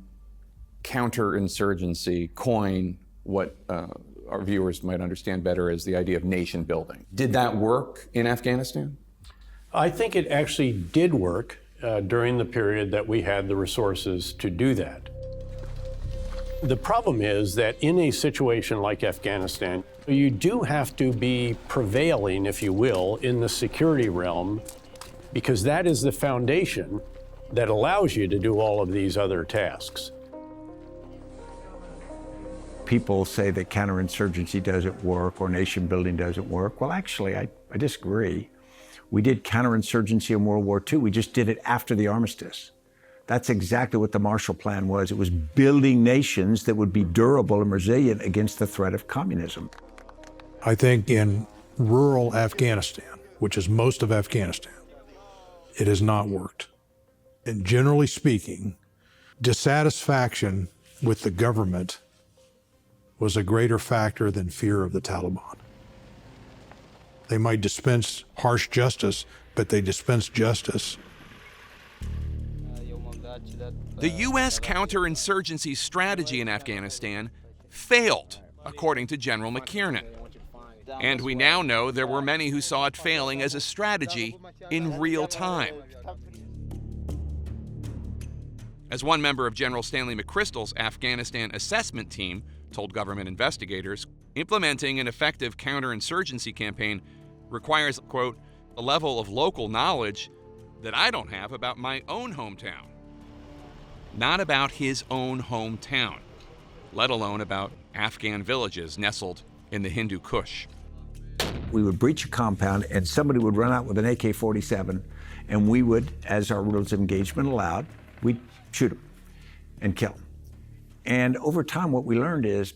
counterinsurgency, coin what our viewers might understand better as the idea of nation building. Did that work in Afghanistan? I think it actually did work during the period that we had the resources to do that. The problem is that in a situation like Afghanistan, you do have to be prevailing, if you will, in the security realm, because that is the foundation that allows you to do all of these other tasks. People say that counterinsurgency doesn't work or nation building doesn't work. Well, actually, I disagree. We did counterinsurgency in World War II. We just did it after the armistice. That's exactly what the Marshall Plan was. It was building nations that would be durable and resilient against the threat of communism. I think in rural Afghanistan, which is most of Afghanistan, it has not worked. And generally speaking, dissatisfaction with the government was a greater factor than fear of the Taliban. They might dispense harsh justice, but they dispense justice. The U.S. counterinsurgency strategy in Afghanistan failed, according to General McKiernan. And we now know there were many who saw it failing as a strategy in real time. As one member of General Stanley McChrystal's Afghanistan assessment team told government investigators, implementing an effective counterinsurgency campaign requires, quote, a level of local knowledge that I don't have about my own hometown. Not about his own hometown, let alone about Afghan villages nestled in the Hindu Kush. We would breach a compound and somebody would run out with an AK-47 and we would, as our rules of engagement allowed, we'd shoot them and kill them. And over time, what we learned is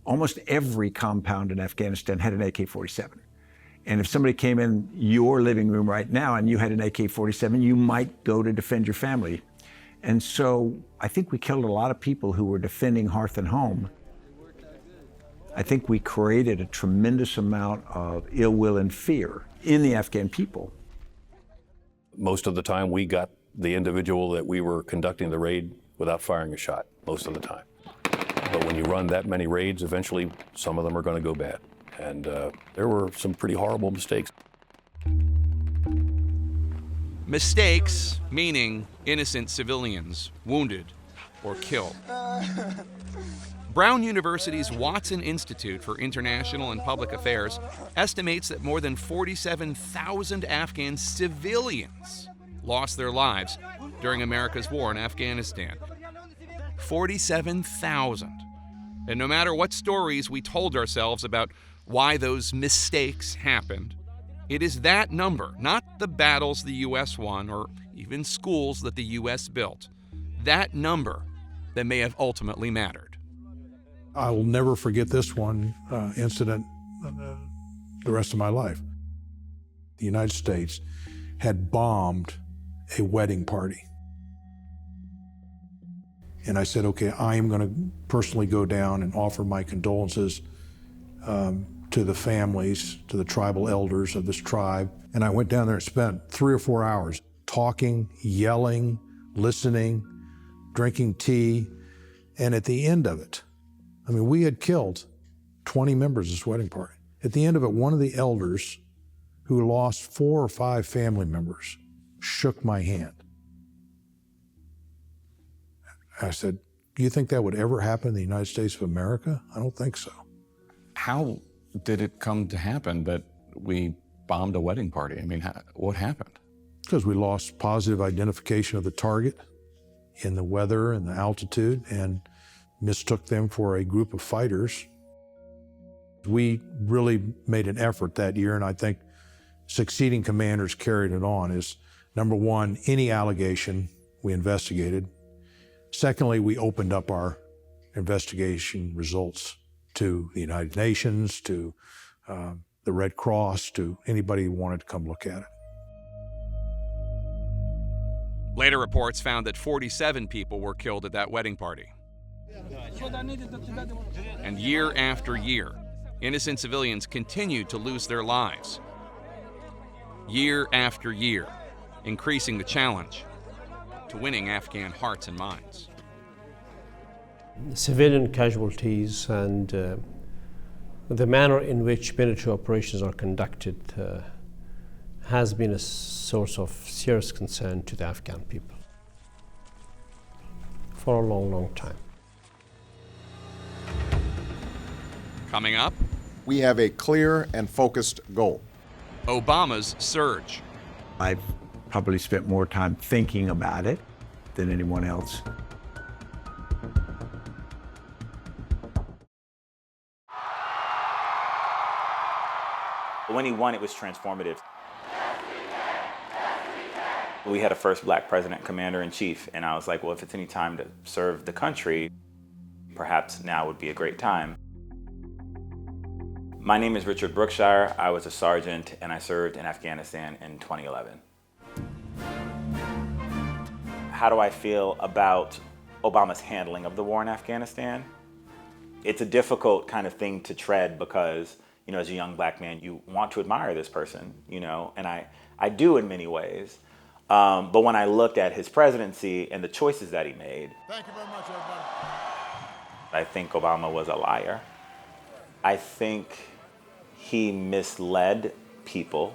almost every compound in Afghanistan had an AK-47. And if somebody came in your living room right now and you had an AK-47, you might go to defend your family. And so I think we killed a lot of people who were defending hearth and home. I think we created a tremendous amount of ill will and fear in the Afghan people. Most of the time, we got the individual that we were conducting the raid without firing a shot, most of the time. But when you run that many raids, eventually some of them are going to go bad. And there were some pretty horrible mistakes. Mistakes, meaning innocent civilians wounded or killed. Brown University's Watson Institute for International and Public Affairs estimates that more than 47,000 Afghan civilians lost their lives during America's war in Afghanistan. 47,000. And no matter what stories we told ourselves about why those mistakes happened, it is that number, not the battles the U.S. won or even schools that the U.S. built, that number that may have ultimately mattered. I will never forget this one incident the rest of my life. The United States had bombed a wedding party. And I said, okay, I am going to personally go down and offer my condolences to the families, to the tribal elders of this tribe. And I went down there and spent 3 or 4 hours talking, yelling, listening, drinking tea. And at the end of it, I mean, we had killed 20 members of this wedding party. At the end of it, one of the elders who lost 4 or 5 family members shook my hand. I said, do you think that would ever happen in the United States of America? I don't think so. How did it come to happen that we bombed a wedding party? I mean, what happened? Because we lost positive identification of the target in the weather and the altitude and mistook them for a group of fighters. We really made an effort that year, and I think succeeding commanders carried it on, is number one, any allegation we investigated. Secondly, we opened up our investigation results to the United Nations, to the Red Cross, to anybody who wanted to come look at it. Later reports found that 47 people were killed at that wedding party. And year after year, innocent civilians continued to lose their lives. Year after year, increasing the challenge to winning Afghan hearts and minds. Civilian casualties and the manner in which military operations are conducted has been a source of serious concern to the Afghan people for a long, long time. Coming up, we have a clear and focused goal. Obama's surge. I've probably spent more time thinking about it than anyone else. When he won, it was transformative. We had a first black president, commander-in-chief, and I was like, well, if it's any time to serve the country, perhaps now would be a great time. My name is Richard Brookshire. I was a sergeant, and I served in Afghanistan in 2011. How do I feel about Obama's handling of the war in Afghanistan? It's a difficult kind of thing to tread because, you know, as a young black man, you want to admire this person, you know, and I do in many ways. But when I looked at his presidency and the choices that he made, Thank you very much, everybody. I think Obama was a liar. I think he misled people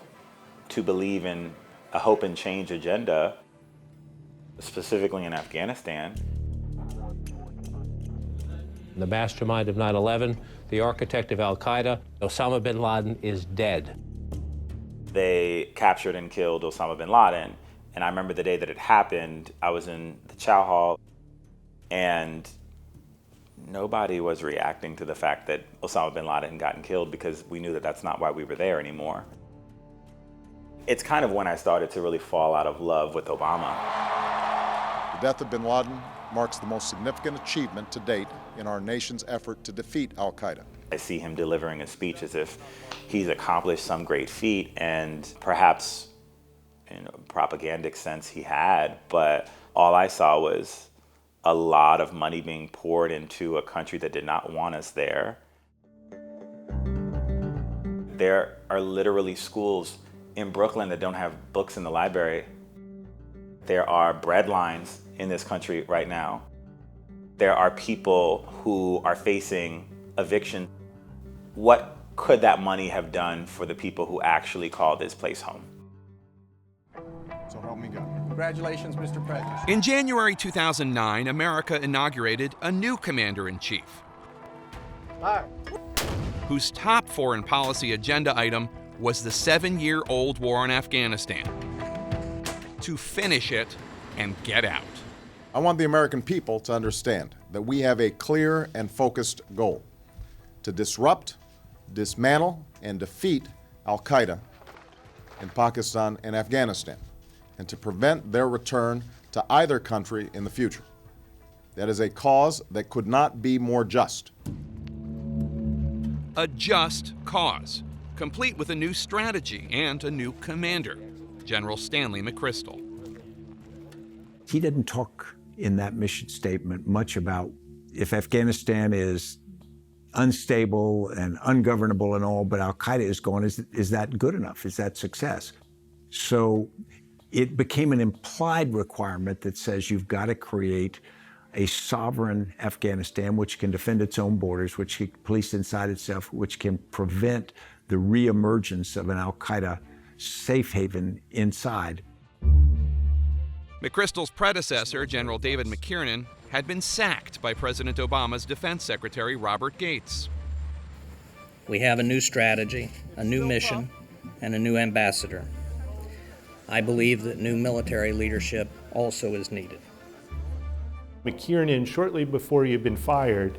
to believe in a hope and change agenda, specifically in Afghanistan. The mastermind of 9/11, the architect of Al-Qaeda, Osama bin Laden is dead. They captured and killed Osama bin Laden. And I remember the day that it happened, I was in the chow hall, and nobody was reacting to the fact that Osama bin Laden had gotten killed, because we knew that that's not why we were there anymore. It's kind of when I started to really fall out of love with Obama. The death of bin Laden marks the most significant achievement to date in our nation's effort to defeat al-Qaeda. I see him delivering a speech as if he's accomplished some great feat, and perhaps in a propagandic sense he had, but all I saw was a lot of money being poured into a country that did not want us there. There are literally schools in Brooklyn that don't have books in the library. There are bread lines in this country right now. There are people who are facing eviction. What could that money have done for the people who actually call this place home? So help me God. Congratulations, Mr. President. In January 2009, America inaugurated a new commander-in-chief, whose top foreign policy agenda item was the 7-year-old war in Afghanistan. To finish it and get out. I want the American people to understand that we have a clear and focused goal: to disrupt, dismantle, and defeat al-Qaeda in Pakistan and Afghanistan, and to prevent their return to either country in the future. That is a cause that could not be more just. A just cause, complete with a new strategy and a new commander, General Stanley McChrystal. He didn't talk in that mission statement much about if Afghanistan is unstable and ungovernable and all, but al-Qaeda is gone, is that good enough? Is that success? So it became an implied requirement that says you've got to create a sovereign Afghanistan which can defend its own borders, which can police inside itself, which can prevent the reemergence of an al-Qaeda safe haven inside. McChrystal's predecessor, General David McKiernan, had been sacked by President Obama's Defense Secretary Robert Gates. We have a new strategy, a new mission, and a new ambassador. I believe that new military leadership also is needed. McKiernan, shortly before he had been fired,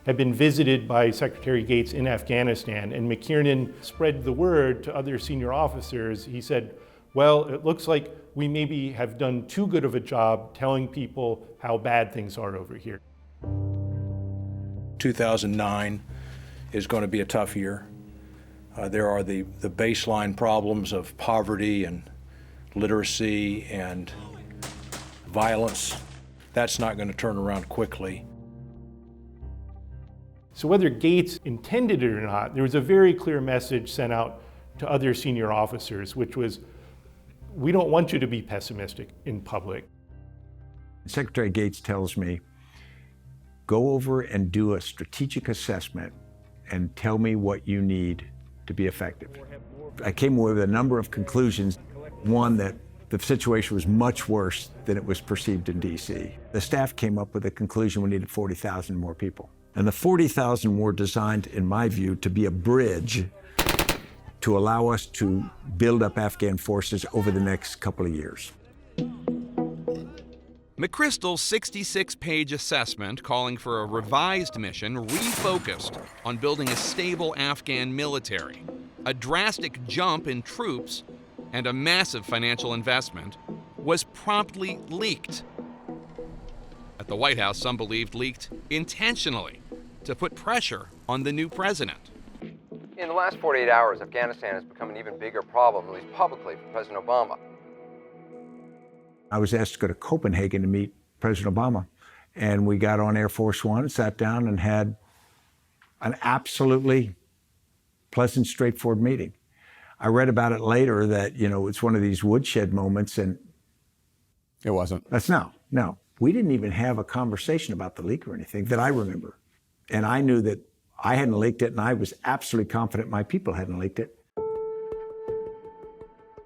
had been visited by Secretary Gates in Afghanistan, and McKiernan spread the word to other senior officers. He said, well, it looks like we maybe have done too good of a job telling people how bad things are over here. 2009 is going to be a tough year. There are the baseline problems of poverty and literacy and violence. That's not going to turn around quickly. So whether Gates intended it or not, there was a very clear message sent out to other senior officers, which was, we don't want you to be pessimistic in public. Secretary Gates tells me, go over and do a strategic assessment and tell me what you need to be effective. I came away with a number of conclusions. One, that the situation was much worse than it was perceived in DC. The staff came up with a conclusion we needed 40,000 more people. And the 40,000 were designed, in my view, to be a bridge to allow us to build up Afghan forces over the next couple of years. McChrystal's 66-page assessment calling for a revised mission refocused on building a stable Afghan military, a drastic jump in troops, and a massive financial investment was promptly leaked. At the White House, some believed leaked intentionally to put pressure on the new president. In the last 48 hours, Afghanistan has become an even bigger problem, at least publicly, for President Obama. I was asked to go to Copenhagen to meet President Obama, and we got on Air Force One, sat down, and had an absolutely pleasant, straightforward meeting. I read about it later that, it's one of these woodshed moments, and it wasn't. No. We didn't even have a conversation about the leak or anything that I remember. And I knew that I hadn't leaked it, and I was absolutely confident my people hadn't leaked it.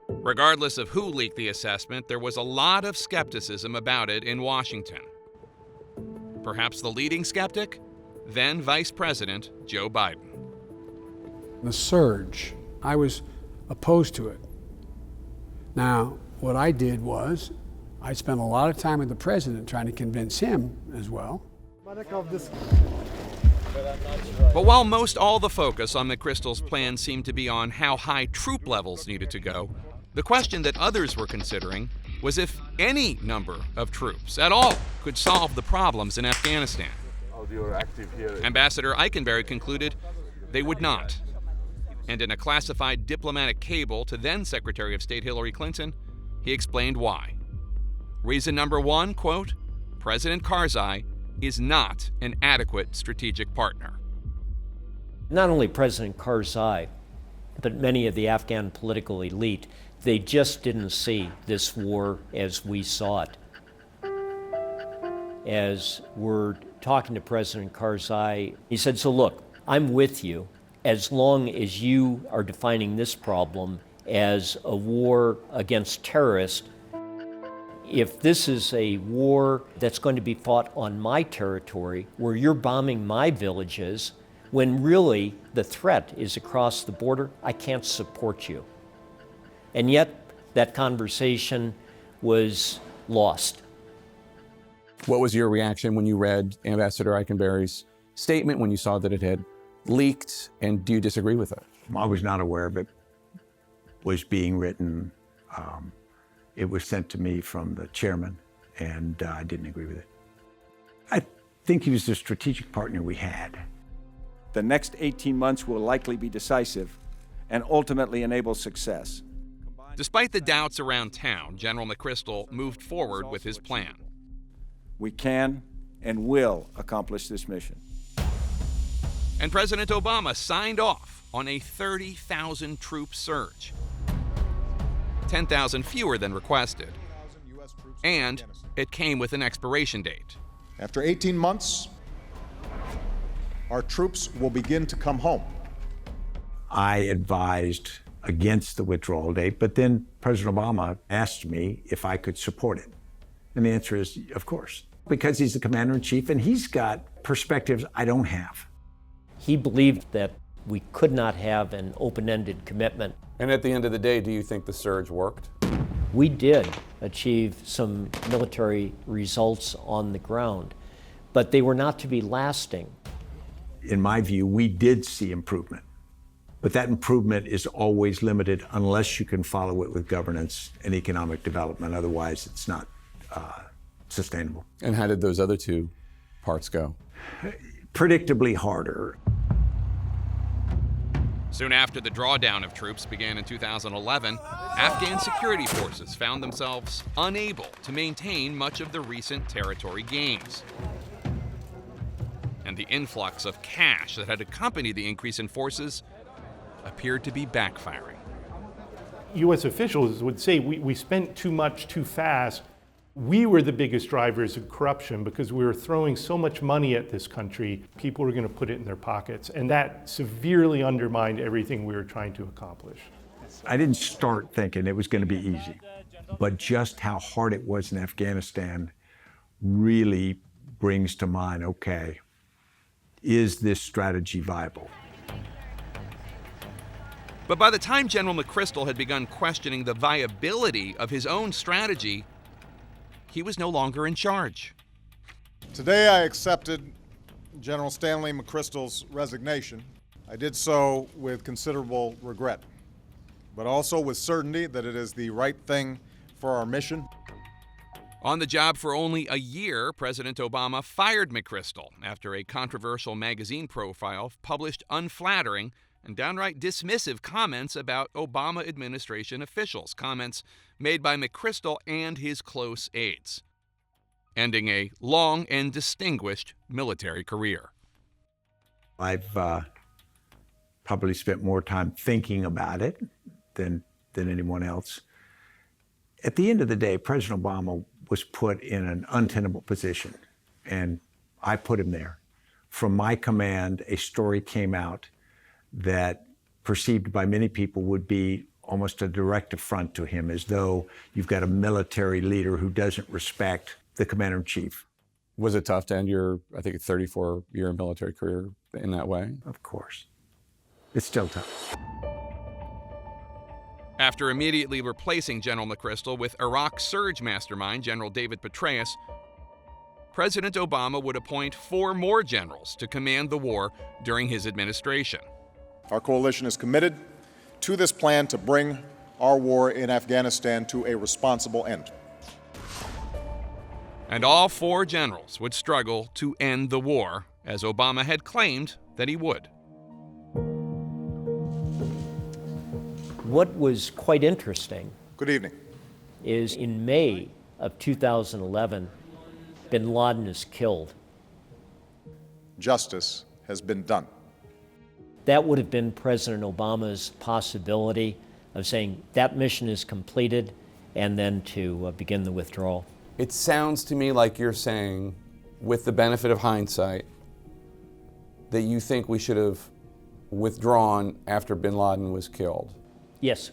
Regardless of who leaked the assessment, there was a lot of skepticism about it in Washington. Perhaps the leading skeptic? Then Vice President Joe Biden. The surge, I was opposed to it. Now, what I did was, I spent a lot of time with the president trying to convince him as well. But while most all the focus on McChrystal's plan seemed to be on how high troop levels needed to go, the question that others were considering was if any number of troops at all could solve the problems in Afghanistan. Ambassador Eikenberry concluded they would not. And in a classified diplomatic cable to then Secretary of State Hillary Clinton, he explained why. Reason number one, quote, President Karzai is not an adequate strategic partner. Not only President Karzai, but many of the Afghan political elite, they just didn't see this war as we saw it. As we're talking to President Karzai, he said, so look, I'm with you as long as you are defining this problem as a war against terrorists. If this is a war that's going to be fought on my territory, where you're bombing my villages, when really the threat is across the border, I can't support you. And yet, that conversation was lost. What was your reaction when you read Ambassador Eikenberry's statement, when you saw that it had leaked, and do you disagree with it? I was not aware of it. Was being written. It was sent to me from the chairman, and I didn't agree with it. I think he was the strategic partner we had. The next 18 months will likely be decisive and ultimately enable success. Despite the doubts around town, General McChrystal moved forward with his plan. We can and will accomplish this mission. And President Obama signed off on a 30,000 troop surge. 10,000 fewer than requested. And it came with an expiration date. After 18 months, our troops will begin to come home. I advised against the withdrawal date, but then President Obama asked me if I could support it. And the answer is, of course, because he's the commander-in-chief and he's got perspectives I don't have. He believed that we could not have an open-ended commitment. And at the end of the day, do you think the surge worked? We did achieve some military results on the ground, but they were not to be lasting. In my view, we did see improvement. But that improvement is always limited unless you can follow it with governance and economic development. Otherwise, it's not sustainable. And how did those other two parts go? Predictably harder. Soon after the drawdown of troops began in 2011, Afghan security forces found themselves unable to maintain much of the recent territory gains. And the influx of cash that had accompanied the increase in forces appeared to be backfiring. U.S. officials would say we spent too much too fast. We were the biggest drivers of corruption because we were throwing so much money at this country, people were going to put it in their pockets. And that severely undermined everything we were trying to accomplish. I didn't start thinking it was going to be easy, but just how hard it was in Afghanistan really brings to mind, okay, is this strategy viable? But by the time General McChrystal had begun questioning the viability of his own strategy, he was no longer in charge. Today I accepted General Stanley McChrystal's resignation. I did so with considerable regret, but also with certainty that it is the right thing for our mission. On the job for only a year, President Obama fired McChrystal after a controversial magazine profile published unflattering and downright dismissive comments about Obama administration officials, comments made by McChrystal and his close aides, ending a long and distinguished military career. I've probably spent more time thinking about it than anyone else. At the end of the day, President Obama was put in an untenable position, and I put him there from my command, a story came out that perceived by many people would be almost a direct affront to him, as though you've got a military leader who doesn't respect the commander-in-chief. Was it tough to end your, I think, 34-year military career in that way? Of course. It's still tough. After immediately replacing General McChrystal with Iraq surge mastermind General David Petraeus, President Obama would appoint 4 more generals to command the war during his administration. Our coalition is committed to this plan to bring our war in Afghanistan to a responsible end. And all 4 generals would struggle to end the war, as Obama had claimed that he would. What was quite interesting, good evening, is in May of 2011, bin Laden is killed. Justice has been done. That would have been President Obama's possibility of saying that mission is completed and then to begin the withdrawal. It sounds to me like you're saying, with the benefit of hindsight, that you think we should have withdrawn after bin Laden was killed. Yes.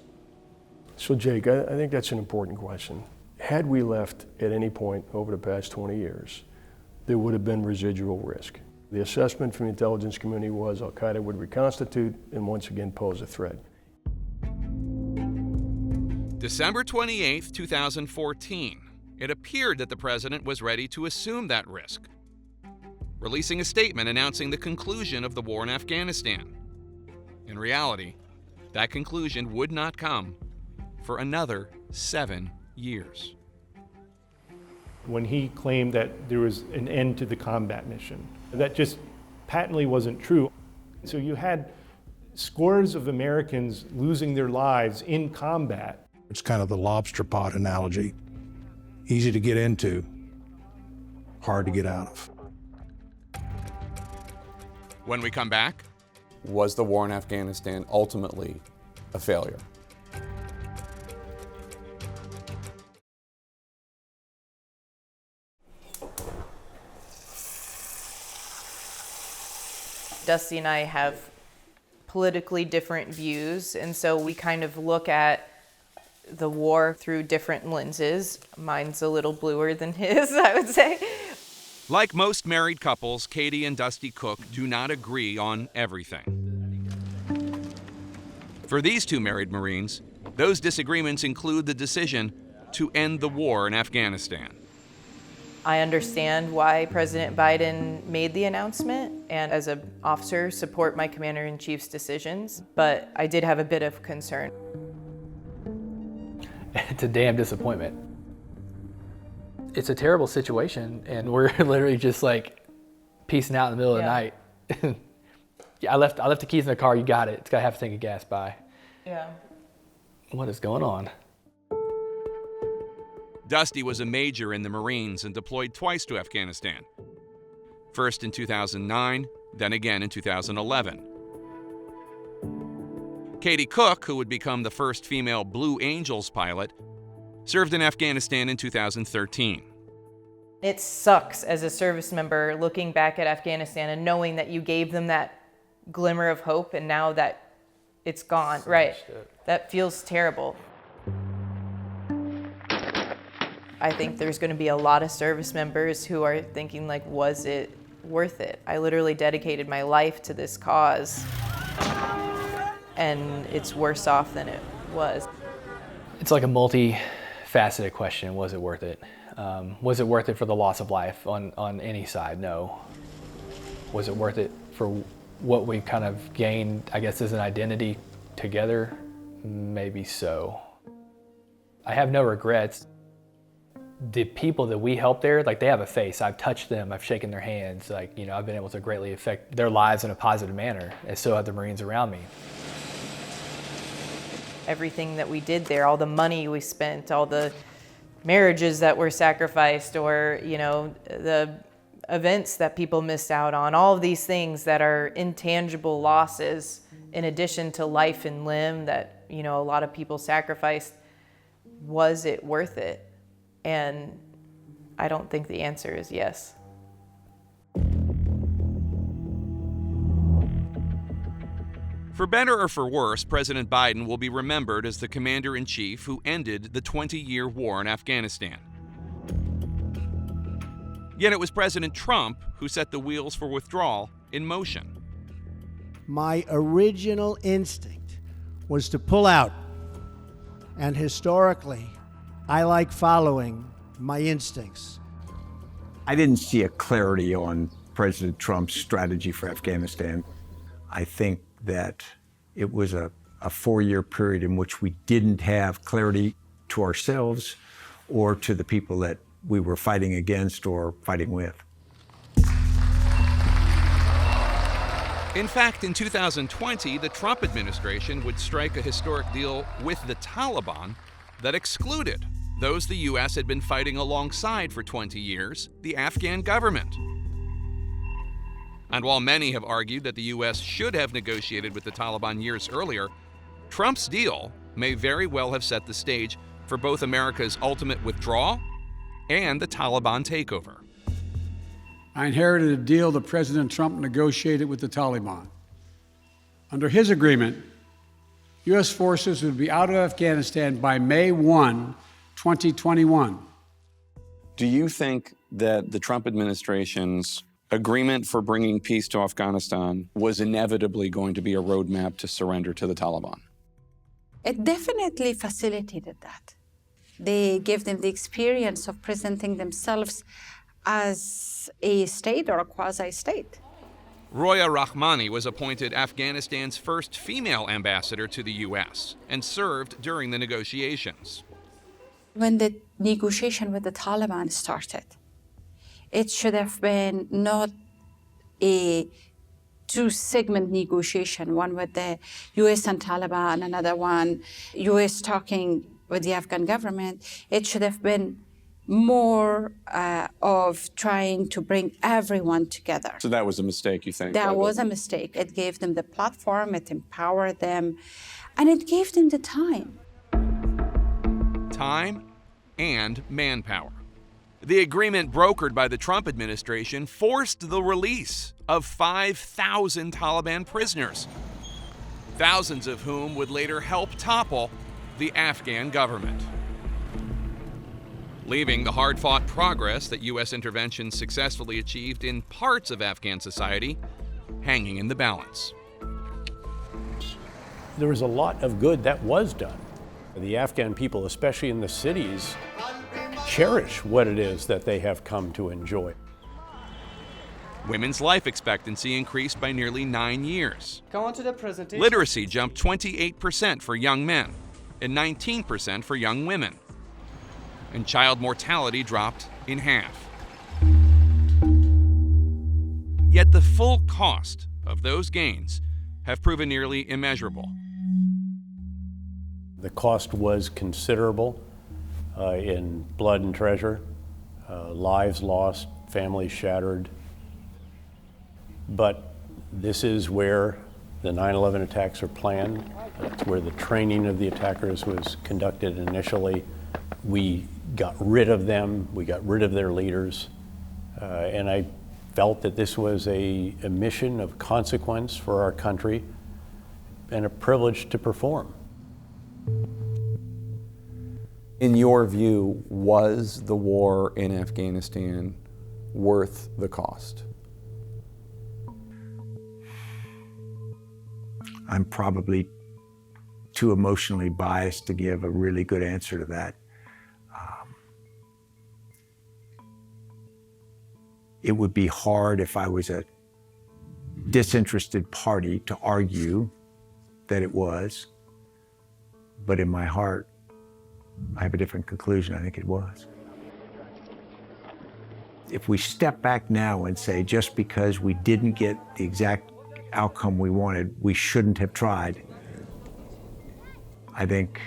So Jake, I think that's an important question. Had we left at any point over the past 20 years, there would have been residual risk. The assessment from the intelligence community was al-Qaeda would reconstitute and once again pose a threat. December 28, 2014, it appeared that the president was ready to assume that risk, releasing a statement announcing the conclusion of the war in Afghanistan. In reality, that conclusion would not come for another 7 years. When he claimed that there was an end to the combat mission, that just patently wasn't true. So you had scores of Americans losing their lives in combat. It's kind of the lobster pot analogy. Easy to get into, hard to get out of. When we come back, was the war in Afghanistan ultimately a failure? Dusty and I have politically different views, and so we kind of look at the war through different lenses. Mine's a little bluer than his, I would say. like most married couples, Katie and Dusty Cook do not agree on everything. For these 2 married Marines, those disagreements include the decision to end the war in Afghanistan. I understand why President Biden made the announcement, and as an officer, support my commander-in-chief's decisions, but I did have a bit of concern. It's a damn disappointment. It's a terrible situation, and we're literally just like piecing out in the middle of the night. Yeah, I left the keys in the car. You got it. It's got half a tank of gas by. Yeah. What is going on? Dusty was a major in the Marines and deployed twice to Afghanistan. First in 2009, then again in 2011. Katie Cook, who would become the first female Blue Angels pilot, served in Afghanistan in 2013. It sucks as a service member looking back at Afghanistan and knowing that you gave them that glimmer of hope and now that it's gone. Right. That feels terrible. I think there's going to be a lot of service members who are thinking, like, was it worth it? I literally dedicated my life to this cause, and it's worse off than it was. It's like a multi-faceted question. Was it worth it? Was it worth it for the loss of life on any side? No. Was it worth it for what we kind of gained, I guess, as an identity together? Maybe so. I have no regrets. The people that we help there, like, they have a face. I've touched them, I've shaken their hands, like, you know, I've been able to greatly affect their lives in a positive manner, and so have the Marines around me. Everything that we did there, all the money we spent, all the marriages that were sacrificed, or, you know, the events that people missed out on, all of these things that are intangible losses in addition to life and limb that, you know, a lot of people sacrificed. Was it worth it? And I don't think the answer is yes. For better or for worse, President Biden will be remembered as the commander-in-chief who ended the 20-year war in Afghanistan. Yet it was President Trump who set the wheels for withdrawal in motion. My original instinct was to pull out, and historically, I like following my instincts. I didn't see a clarity on President Trump's strategy for Afghanistan. I think that it was a 4-year period in which we didn't have clarity to ourselves or to the people that we were fighting against or fighting with. In fact, in 2020, the Trump administration would strike a historic deal with the Taliban that excluded those the U.S. had been fighting alongside for 20 years, the Afghan government. And while many have argued that the U.S. should have negotiated with the Taliban years earlier, Trump's deal may very well have set the stage for both America's ultimate withdrawal and the Taliban takeover. I inherited a deal that President Trump negotiated with the Taliban. Under his agreement, U.S. forces would be out of Afghanistan by May 1, 2021. Do you think that the Trump administration's agreement for bringing peace to Afghanistan was inevitably going to be a roadmap to surrender to the Taliban? It definitely facilitated that. They gave them the experience of presenting themselves as a state or a quasi-state. Roya Rahmani was appointed Afghanistan's first female ambassador to the U.S. and served during the negotiations. When the negotiation with the Taliban started, it should have been not a two-segment negotiation, one with the U.S. and Taliban, another one U.S. talking with the Afghan government. It should have been more of trying to bring everyone together. So that was a mistake, you think? That was a mistake. It gave them the platform, it empowered them, and it gave them the time. Time and manpower. The agreement brokered by the Trump administration forced the release of 5,000 Taliban prisoners, thousands of whom would later help topple the Afghan government, leaving the hard-fought progress that U.S. intervention successfully achieved in parts of Afghan society hanging in the balance. There was a lot of good that was done. The Afghan people, especially in the cities, cherish what it is that they have come to enjoy. Women's life expectancy increased by nearly 9 years. Go on to the presentation. Literacy jumped 28% for young men and 19% for young women. And child mortality dropped in half. Yet the full cost of those gains have proven nearly immeasurable. The cost was considerable in blood and treasure, lives lost, families shattered. But this is where the 9/11 attacks are planned. That's where the training of the attackers was conducted initially. We got rid of them, we got rid of their leaders, and I felt that this was a mission of consequence for our country and a privilege to perform. In your view, was the war in Afghanistan worth the cost? I'm probably too emotionally biased to give a really good answer to that. It would be hard if I was a disinterested party to argue that it was, but in my heart, I have a different conclusion. I think it was. If we step back now and say just because we didn't get the exact outcome we wanted, we shouldn't have tried, I think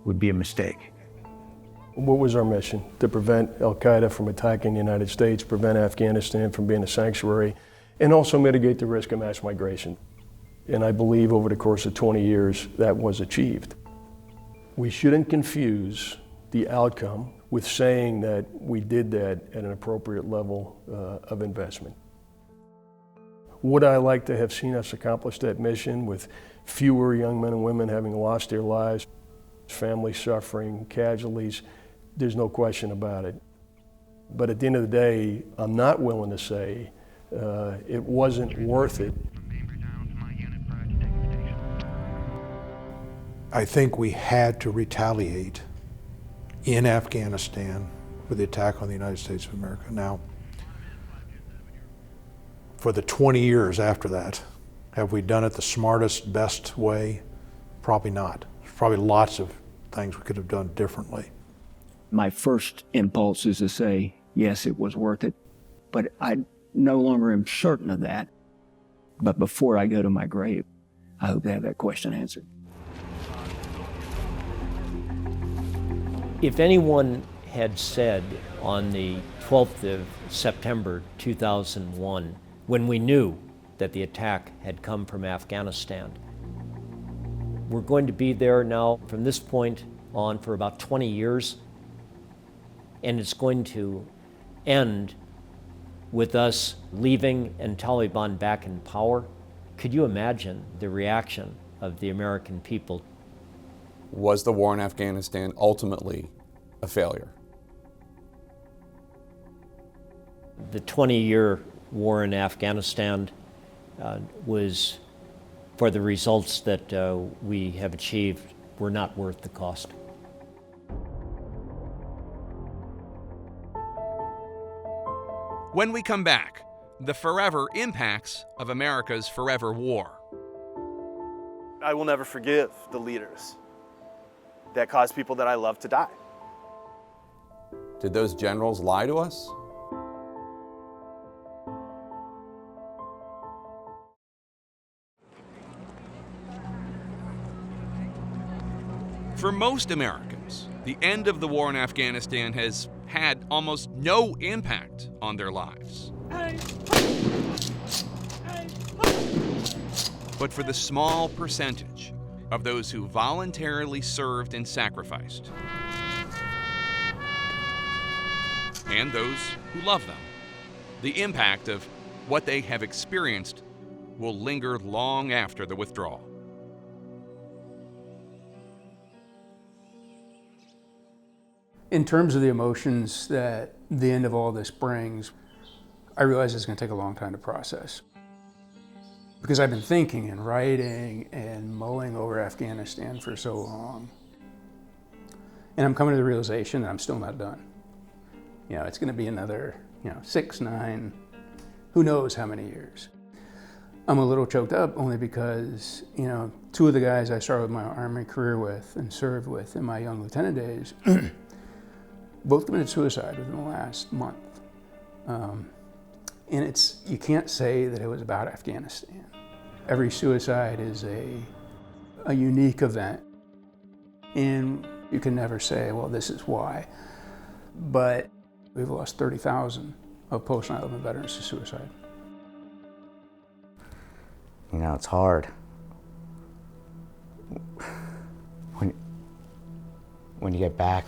would be a mistake. What was our mission? To prevent al-Qaeda from attacking the United States, prevent Afghanistan from being a sanctuary, and also mitigate the risk of mass migration. And I believe over the course of 20 years, that was achieved. We shouldn't confuse the outcome with saying that we did that at an appropriate level of investment. Would I like to have seen us accomplish that mission with fewer young men and women having lost their lives, family suffering, casualties? There's no question about it. But at the end of the day, I'm not willing to say it wasn't worth it. I think we had to retaliate in Afghanistan with the attack on the United States of America. Now, for the 20 years after that, have we done it the smartest, best way? Probably not. There's probably lots of things we could have done differently. My first impulse is to say, yes, it was worth it, but I no longer am certain of that. But before I go to my grave, I hope to have that question answered. If anyone had said on the 12th of September 2001, when we knew that the attack had come from Afghanistan, we're going to be there now from this point on for about 20 years, and it's going to end with us leaving and Taliban back in power. Could you imagine the reaction of the American people? Was the war in Afghanistan ultimately a failure? The 20-year war in Afghanistan was, for the results that we have achieved, were not worth the cost. When we come back, the forever impacts of America's forever war. I will never forgive the leaders that caused people that I love to die. Did those generals lie to us? For most Americans, the end of the war in Afghanistan has had almost no impact on their lives. But for the small percentage of those who voluntarily served and sacrificed, and those who love them, the impact of what they have experienced will linger long after the withdrawal. In terms of the emotions that the end of all this brings, I realize it's going to take a long time to process. Because I've been thinking and writing and mulling over Afghanistan for so long. And I'm coming to the realization that I'm still not done. You know, it's going to be another, 6, 9, who knows how many years. I'm a little choked up only because, 2 of the guys I started my Army career with and served with in my young lieutenant days both committed suicide within the last month. And you can't say that it was about Afghanistan. Every suicide is a unique event. And you can never say, well, this is why. But we've lost 30,000 of post-9/11 veterans to suicide. It's hard. When you get back,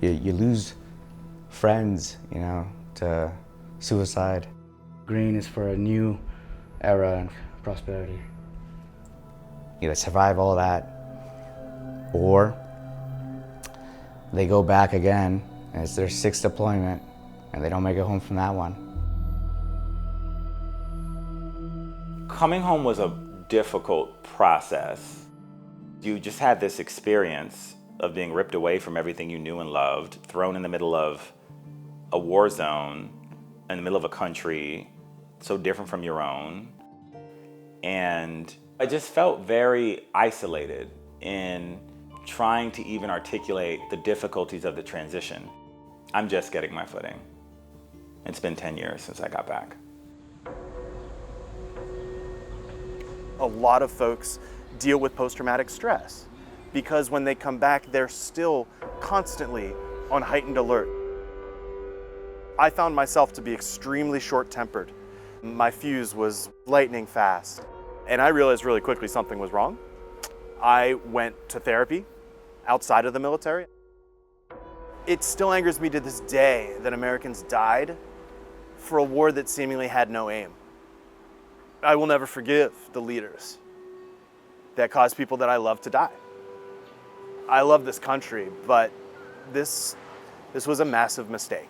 you lose friends, to suicide. Green is for a new era and prosperity. You survive all that, or they go back again, and it's their 6th deployment, and they don't make it home from that one. Coming home was a difficult process. You just had this experience of being ripped away from everything you knew and loved, thrown in the middle of a war zone, in the middle of a country so different from your own. And I just felt very isolated in trying to even articulate the difficulties of the transition. I'm just getting my footing. It's been 10 years since I got back. A lot of folks deal with post-traumatic stress because when they come back, they're still constantly on heightened alert. I found myself to be extremely short-tempered. My fuse was lightning fast. And I realized really quickly something was wrong. I went to therapy outside of the military. It still angers me to this day that Americans died for a war that seemingly had no aim. I will never forgive the leaders that caused people that I love to die. I love this country, but this was a massive mistake.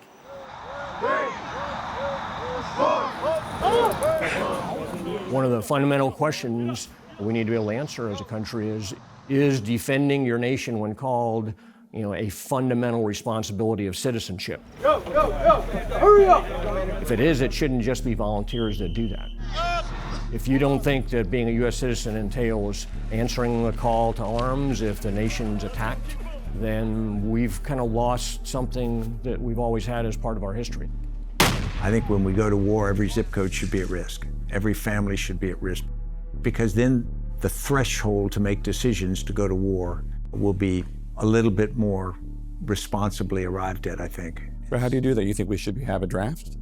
One of the fundamental questions we need to be able to answer as a country is defending your nation when called, a fundamental responsibility of citizenship. Go, go, go! Hurry up! If it is, it shouldn't just be volunteers that do that. If you don't think that being a U.S. citizen entails answering the call to arms if the nation's attacked, then we've kind of lost something that we've always had as part of our history. I think when we go to war, every zip code should be at risk. Every family should be at risk, because then the threshold to make decisions to go to war will be a little bit more responsibly arrived at, I think. But how do you do that? You think we should have a draft?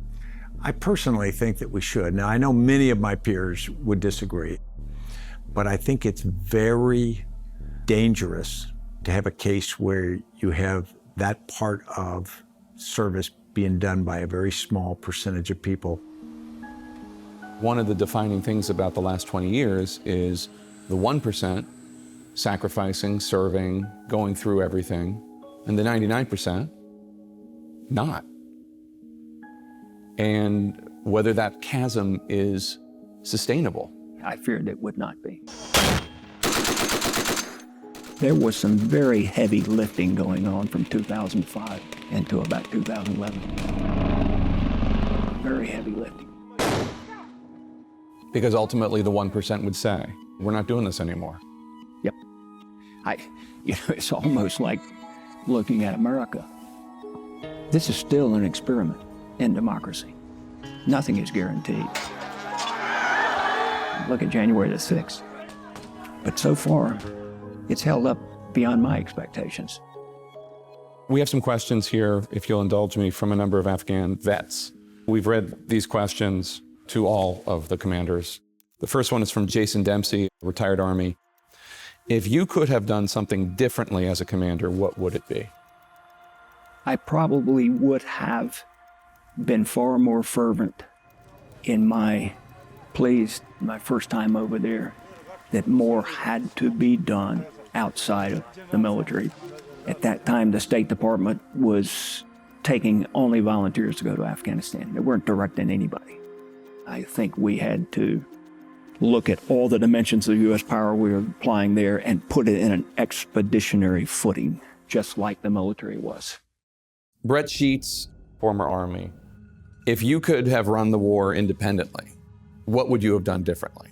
I personally think that we should. Now, I know many of my peers would disagree, but I think it's very dangerous to have a case where you have that part of service being done by a very small percentage of people. One of the defining things about the last 20 years is the 1% sacrificing, serving, going through everything, and the 99% not. And whether that chasm is sustainable. I feared it would not be. There was some very heavy lifting going on from 2005 into about 2011. Very heavy lifting. Because ultimately the 1% would say, we're not doing this anymore. Yep. It's almost like looking at America. This is still an experiment in democracy. Nothing is guaranteed. Look at January the 6th. But so far, it's held up beyond my expectations. We have some questions here, if you'll indulge me, from a number of Afghan vets. We've read these questions to all of the commanders. The first one is from Jason Dempsey, retired Army. If you could have done something differently as a commander, what would it be? I probably would have been far more fervent in my pleas my first time over there that more had to be done outside of the military. At that time, the State Department was taking only volunteers to go to Afghanistan. They weren't directing anybody. I think we had to look at all the dimensions of U.S. power we were applying there and put it in an expeditionary footing, just like the military was. Brett Sheets, former Army. If you could have run the war independently, what would you have done differently?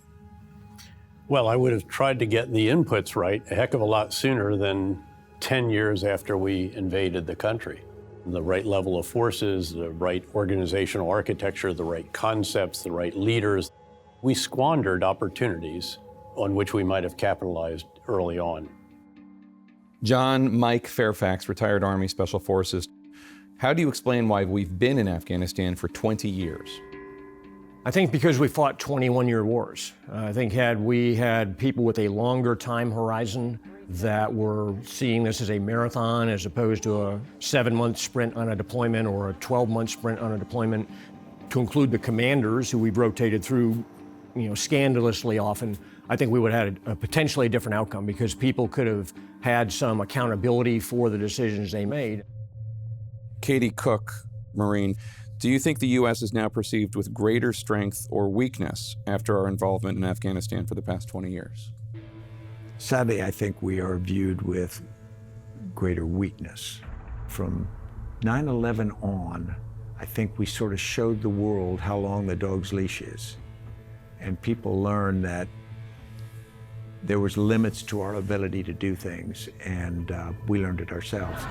Well, I would have tried to get the inputs right a heck of a lot sooner than 10 years after we invaded the country. The right level of forces, the right organizational architecture, the right concepts, the right leaders. We squandered opportunities on which we might have capitalized early on. John Mike Fairfax, retired Army Special Forces. How do you explain why we've been in Afghanistan for 20 years? I think because we fought 21-year wars. I think had we had people with a longer time horizon that were seeing this as a marathon as opposed to a 7-month sprint on a deployment or a 12-month sprint on a deployment, to include the commanders who we've rotated through, scandalously often, I think we would have had a potentially different outcome because people could have had some accountability for the decisions they made. Katie Cook, Marine. Do you think the U.S. is now perceived with greater strength or weakness after our involvement in Afghanistan for the past 20 years? Sadly, I think we are viewed with greater weakness. From 9/11 on, I think we sort of showed the world how long the dog's leash is. And people learned that there was limits to our ability to do things, and we learned it ourselves.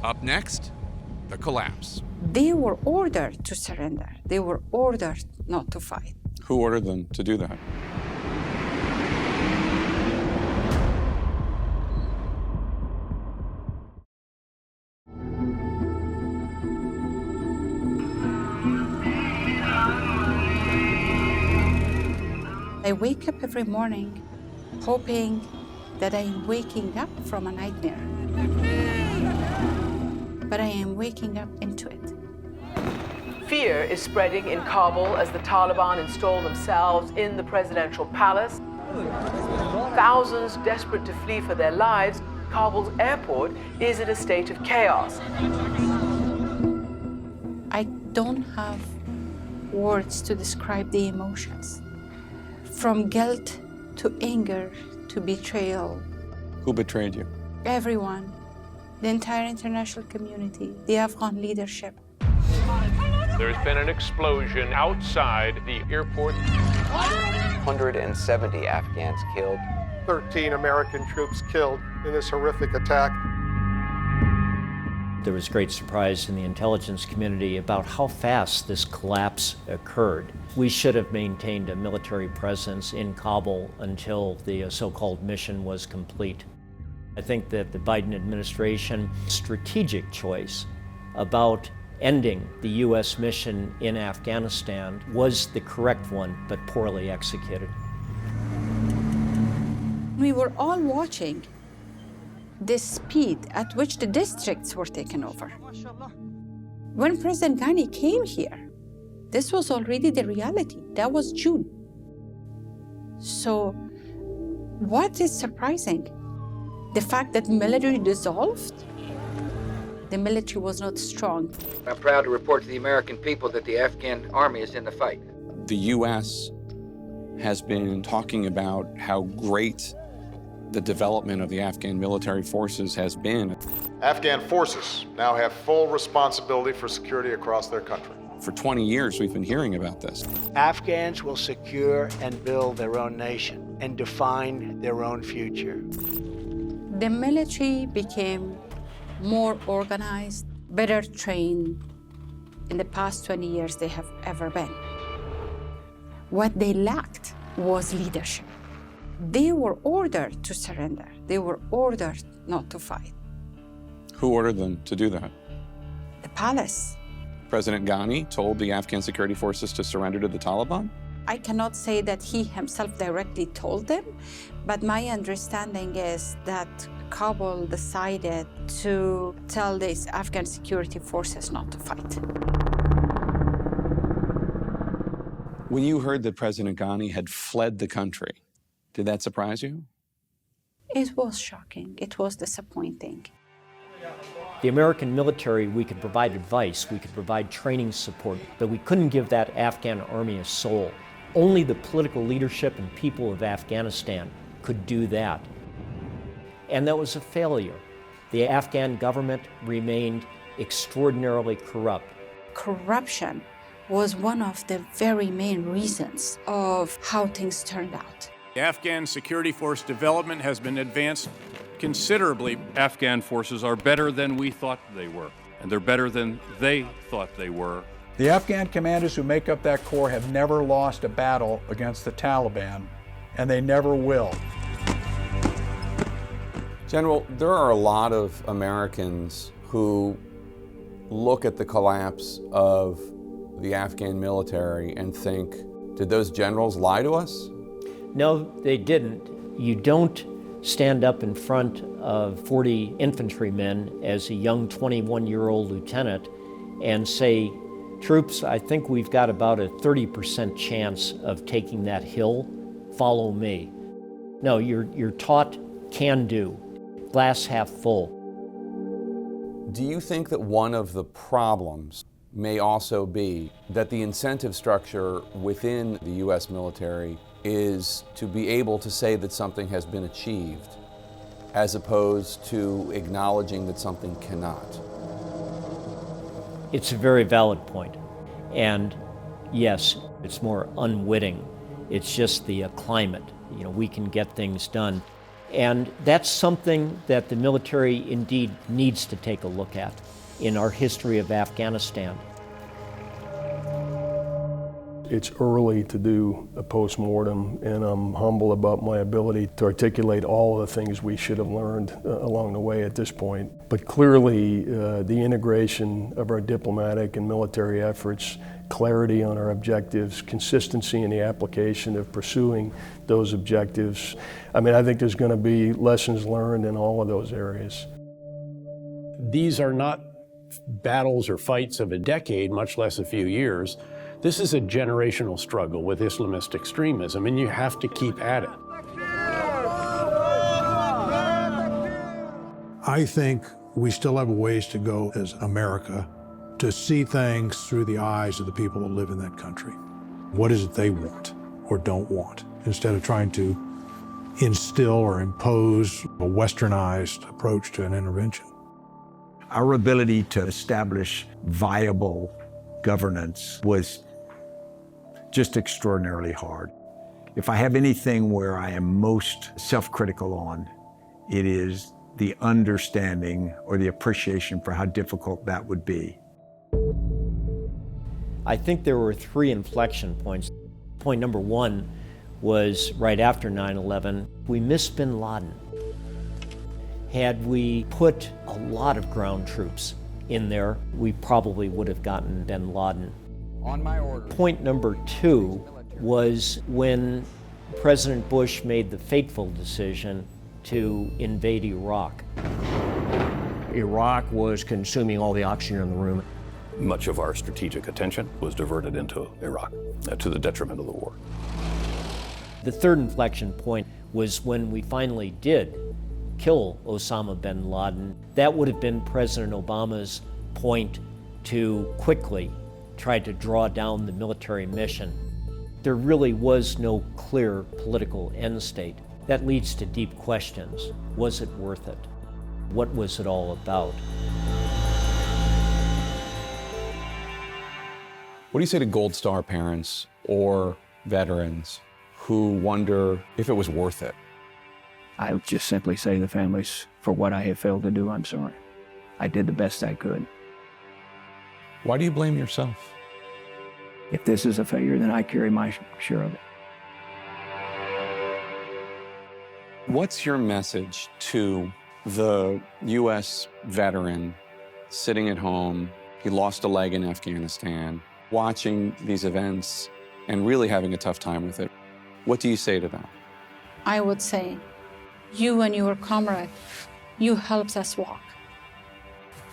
Up next, the collapse. They were ordered to surrender. They were ordered not to fight. Who ordered them to do that? I wake up every morning hoping that I'm waking up from a nightmare. but I am waking up into it. Fear is spreading in Kabul as the Taliban install themselves in the presidential palace. Thousands desperate to flee for their lives, Kabul's airport is in a state of chaos. I don't have words to describe the emotions. From guilt to anger to betrayal. Who betrayed you? Everyone, the entire international community, the Afghan leadership. There's been an explosion outside the airport. 170 Afghans killed. 13 American troops killed in this horrific attack. There was great surprise in the intelligence community about how fast this collapse occurred. We should have maintained a military presence in Kabul until the so-called mission was complete. I think that the Biden administration's strategic choice about ending the U.S. mission in Afghanistan was the correct one, but poorly executed. We were all watching the speed at which the districts were taken over. When President Ghani came here, this was already the reality. That was June. So what is surprising? The fact that the military dissolved? The military was not strong. I'm proud to report to the American people that the Afghan army is in the fight. The U.S. has been talking about how great the development of the Afghan military forces has been. Afghan forces now have full responsibility for security across their country. For 20 years, we've been hearing about this. Afghans will secure and build their own nation and define their own future. The military became more organized, better trained in the past 20 years they have ever been. What they lacked was leadership. They were ordered to surrender. They were ordered not to fight. Who ordered them to do that? The palace. President Ghani told the Afghan security forces to surrender to the Taliban? I cannot say that he himself directly told them, but my understanding is that Kabul decided to tell these Afghan security forces not to fight. When you heard that President Ghani had fled the country, did that surprise you? It was shocking. It was disappointing. The American military, we could provide advice, we could provide training support, but we couldn't give that Afghan army a soul. Only the political leadership and people of Afghanistan could do that. And that was a failure. The Afghan government remained extraordinarily corrupt. Corruption was one of the very main reasons of how things turned out. The Afghan security force development has been advanced considerably. Afghan forces are better than we thought they were, and they're better than they thought they were. The Afghan commanders who make up that corps have never lost a battle against the Taliban, and they never will. General, there are a lot of Americans who look at the collapse of the Afghan military and think, did those generals lie to us? No, they didn't. You don't stand up in front of 40 infantrymen as a young 21-year-old lieutenant and say, troops, I think we've got about a 30% chance of taking that hill. Follow me. No, you're taught can do. Glass half full. Do you think that one of the problems may also be that the incentive structure within the U.S. military is to be able to say that something has been achieved as opposed to acknowledging that something cannot? It's a very valid point. And yes, it's more unwitting. It's just the climate. You know, we can get things done. And that's something that the military indeed needs to take a look at in our history of Afghanistan. It's early to do a post-mortem, and I'm humble about my ability to articulate all of the things we should have learned along the way at this point. But clearly, the integration of our diplomatic and military efforts, clarity on our objectives, consistency in the application of pursuing those objectives. I mean, I think there's going to be lessons learned in all of those areas. These are not battles or fights of a decade, much less a few years. This is a generational struggle with Islamist extremism, and you have to keep at it. I think we still have a ways to go as America to see things through the eyes of the people that live in that country. What is it they want or don't want, instead of trying to instill or impose a westernized approach to an intervention. Our ability to establish viable governance was just extraordinarily hard. If I have anything where I am most self-critical on, it is the understanding or the appreciation for how difficult that would be. I think there were 3 inflection points. Point number 1 was right after 9/11, we missed bin Laden. Had we put a lot of ground troops in there, we probably would have gotten bin Laden. On my order. Point number 2 was when President Bush made the fateful decision to invade Iraq. Iraq was consuming all the oxygen in the room. Much of our strategic attention was diverted into Iraq, to the detriment of the war. The 3rd inflection point was when we finally did kill Osama bin Laden. That would have been President Obama's point to quickly try to draw down the military mission. There really was no clear political end state. That leads to deep questions. Was it worth it? What was it all about? What do you say to Gold Star parents or veterans who wonder if it was worth it? I would just simply say to the families, for what I have failed to do, I'm sorry. I did the best I could. Why do you blame yourself? If this is a failure, then I carry my share of it. What's your message to the U.S. veteran sitting at home? He lost a leg in Afghanistan, watching these events and really having a tough time with it. What do you say to them? I would say, you and your comrade, you helped us walk.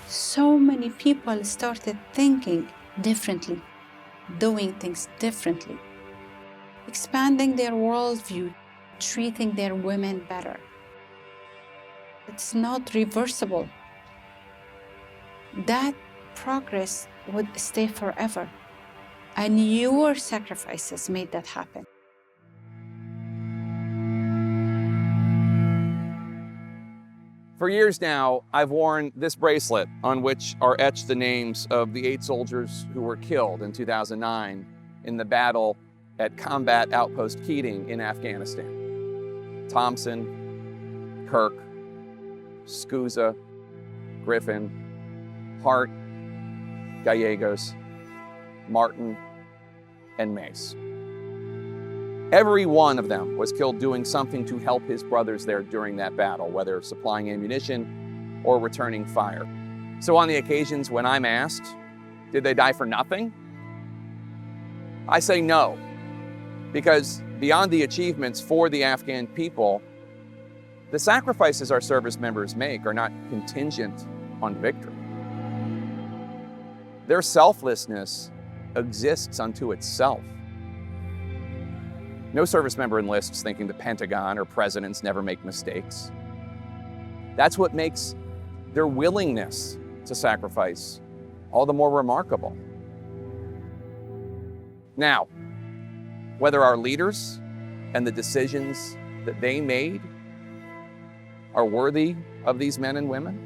So many people started thinking differently, doing things differently, expanding their worldview, treating their women better. It's not reversible. That progress would stay forever. And your sacrifices made that happen. For years now, I've worn this bracelet on which are etched the names of the 8 soldiers who were killed in 2009 in the battle at Combat Outpost Keating in Afghanistan. Thompson, Kirk, Scusa, Griffin, Hart, Gallegos, Martin, and Mace. Every one of them was killed doing something to help his brothers there during that battle, whether supplying ammunition or returning fire. So on the occasions when I'm asked, did they die for nothing? I say no, because beyond the achievements for the Afghan people, the sacrifices our service members make are not contingent on victory. Their selflessness exists unto itself. No service member enlists thinking the Pentagon or presidents never make mistakes. That's what makes their willingness to sacrifice all the more remarkable. Now, whether our leaders and the decisions that they made are worthy of these men and women,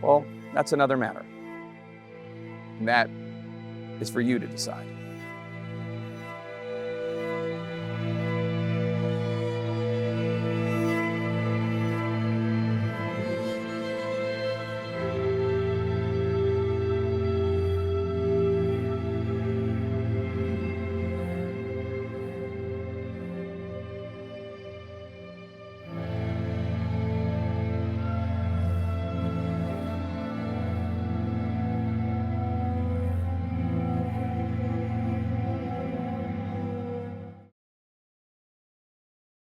well, that's another matter. And that is for you to decide.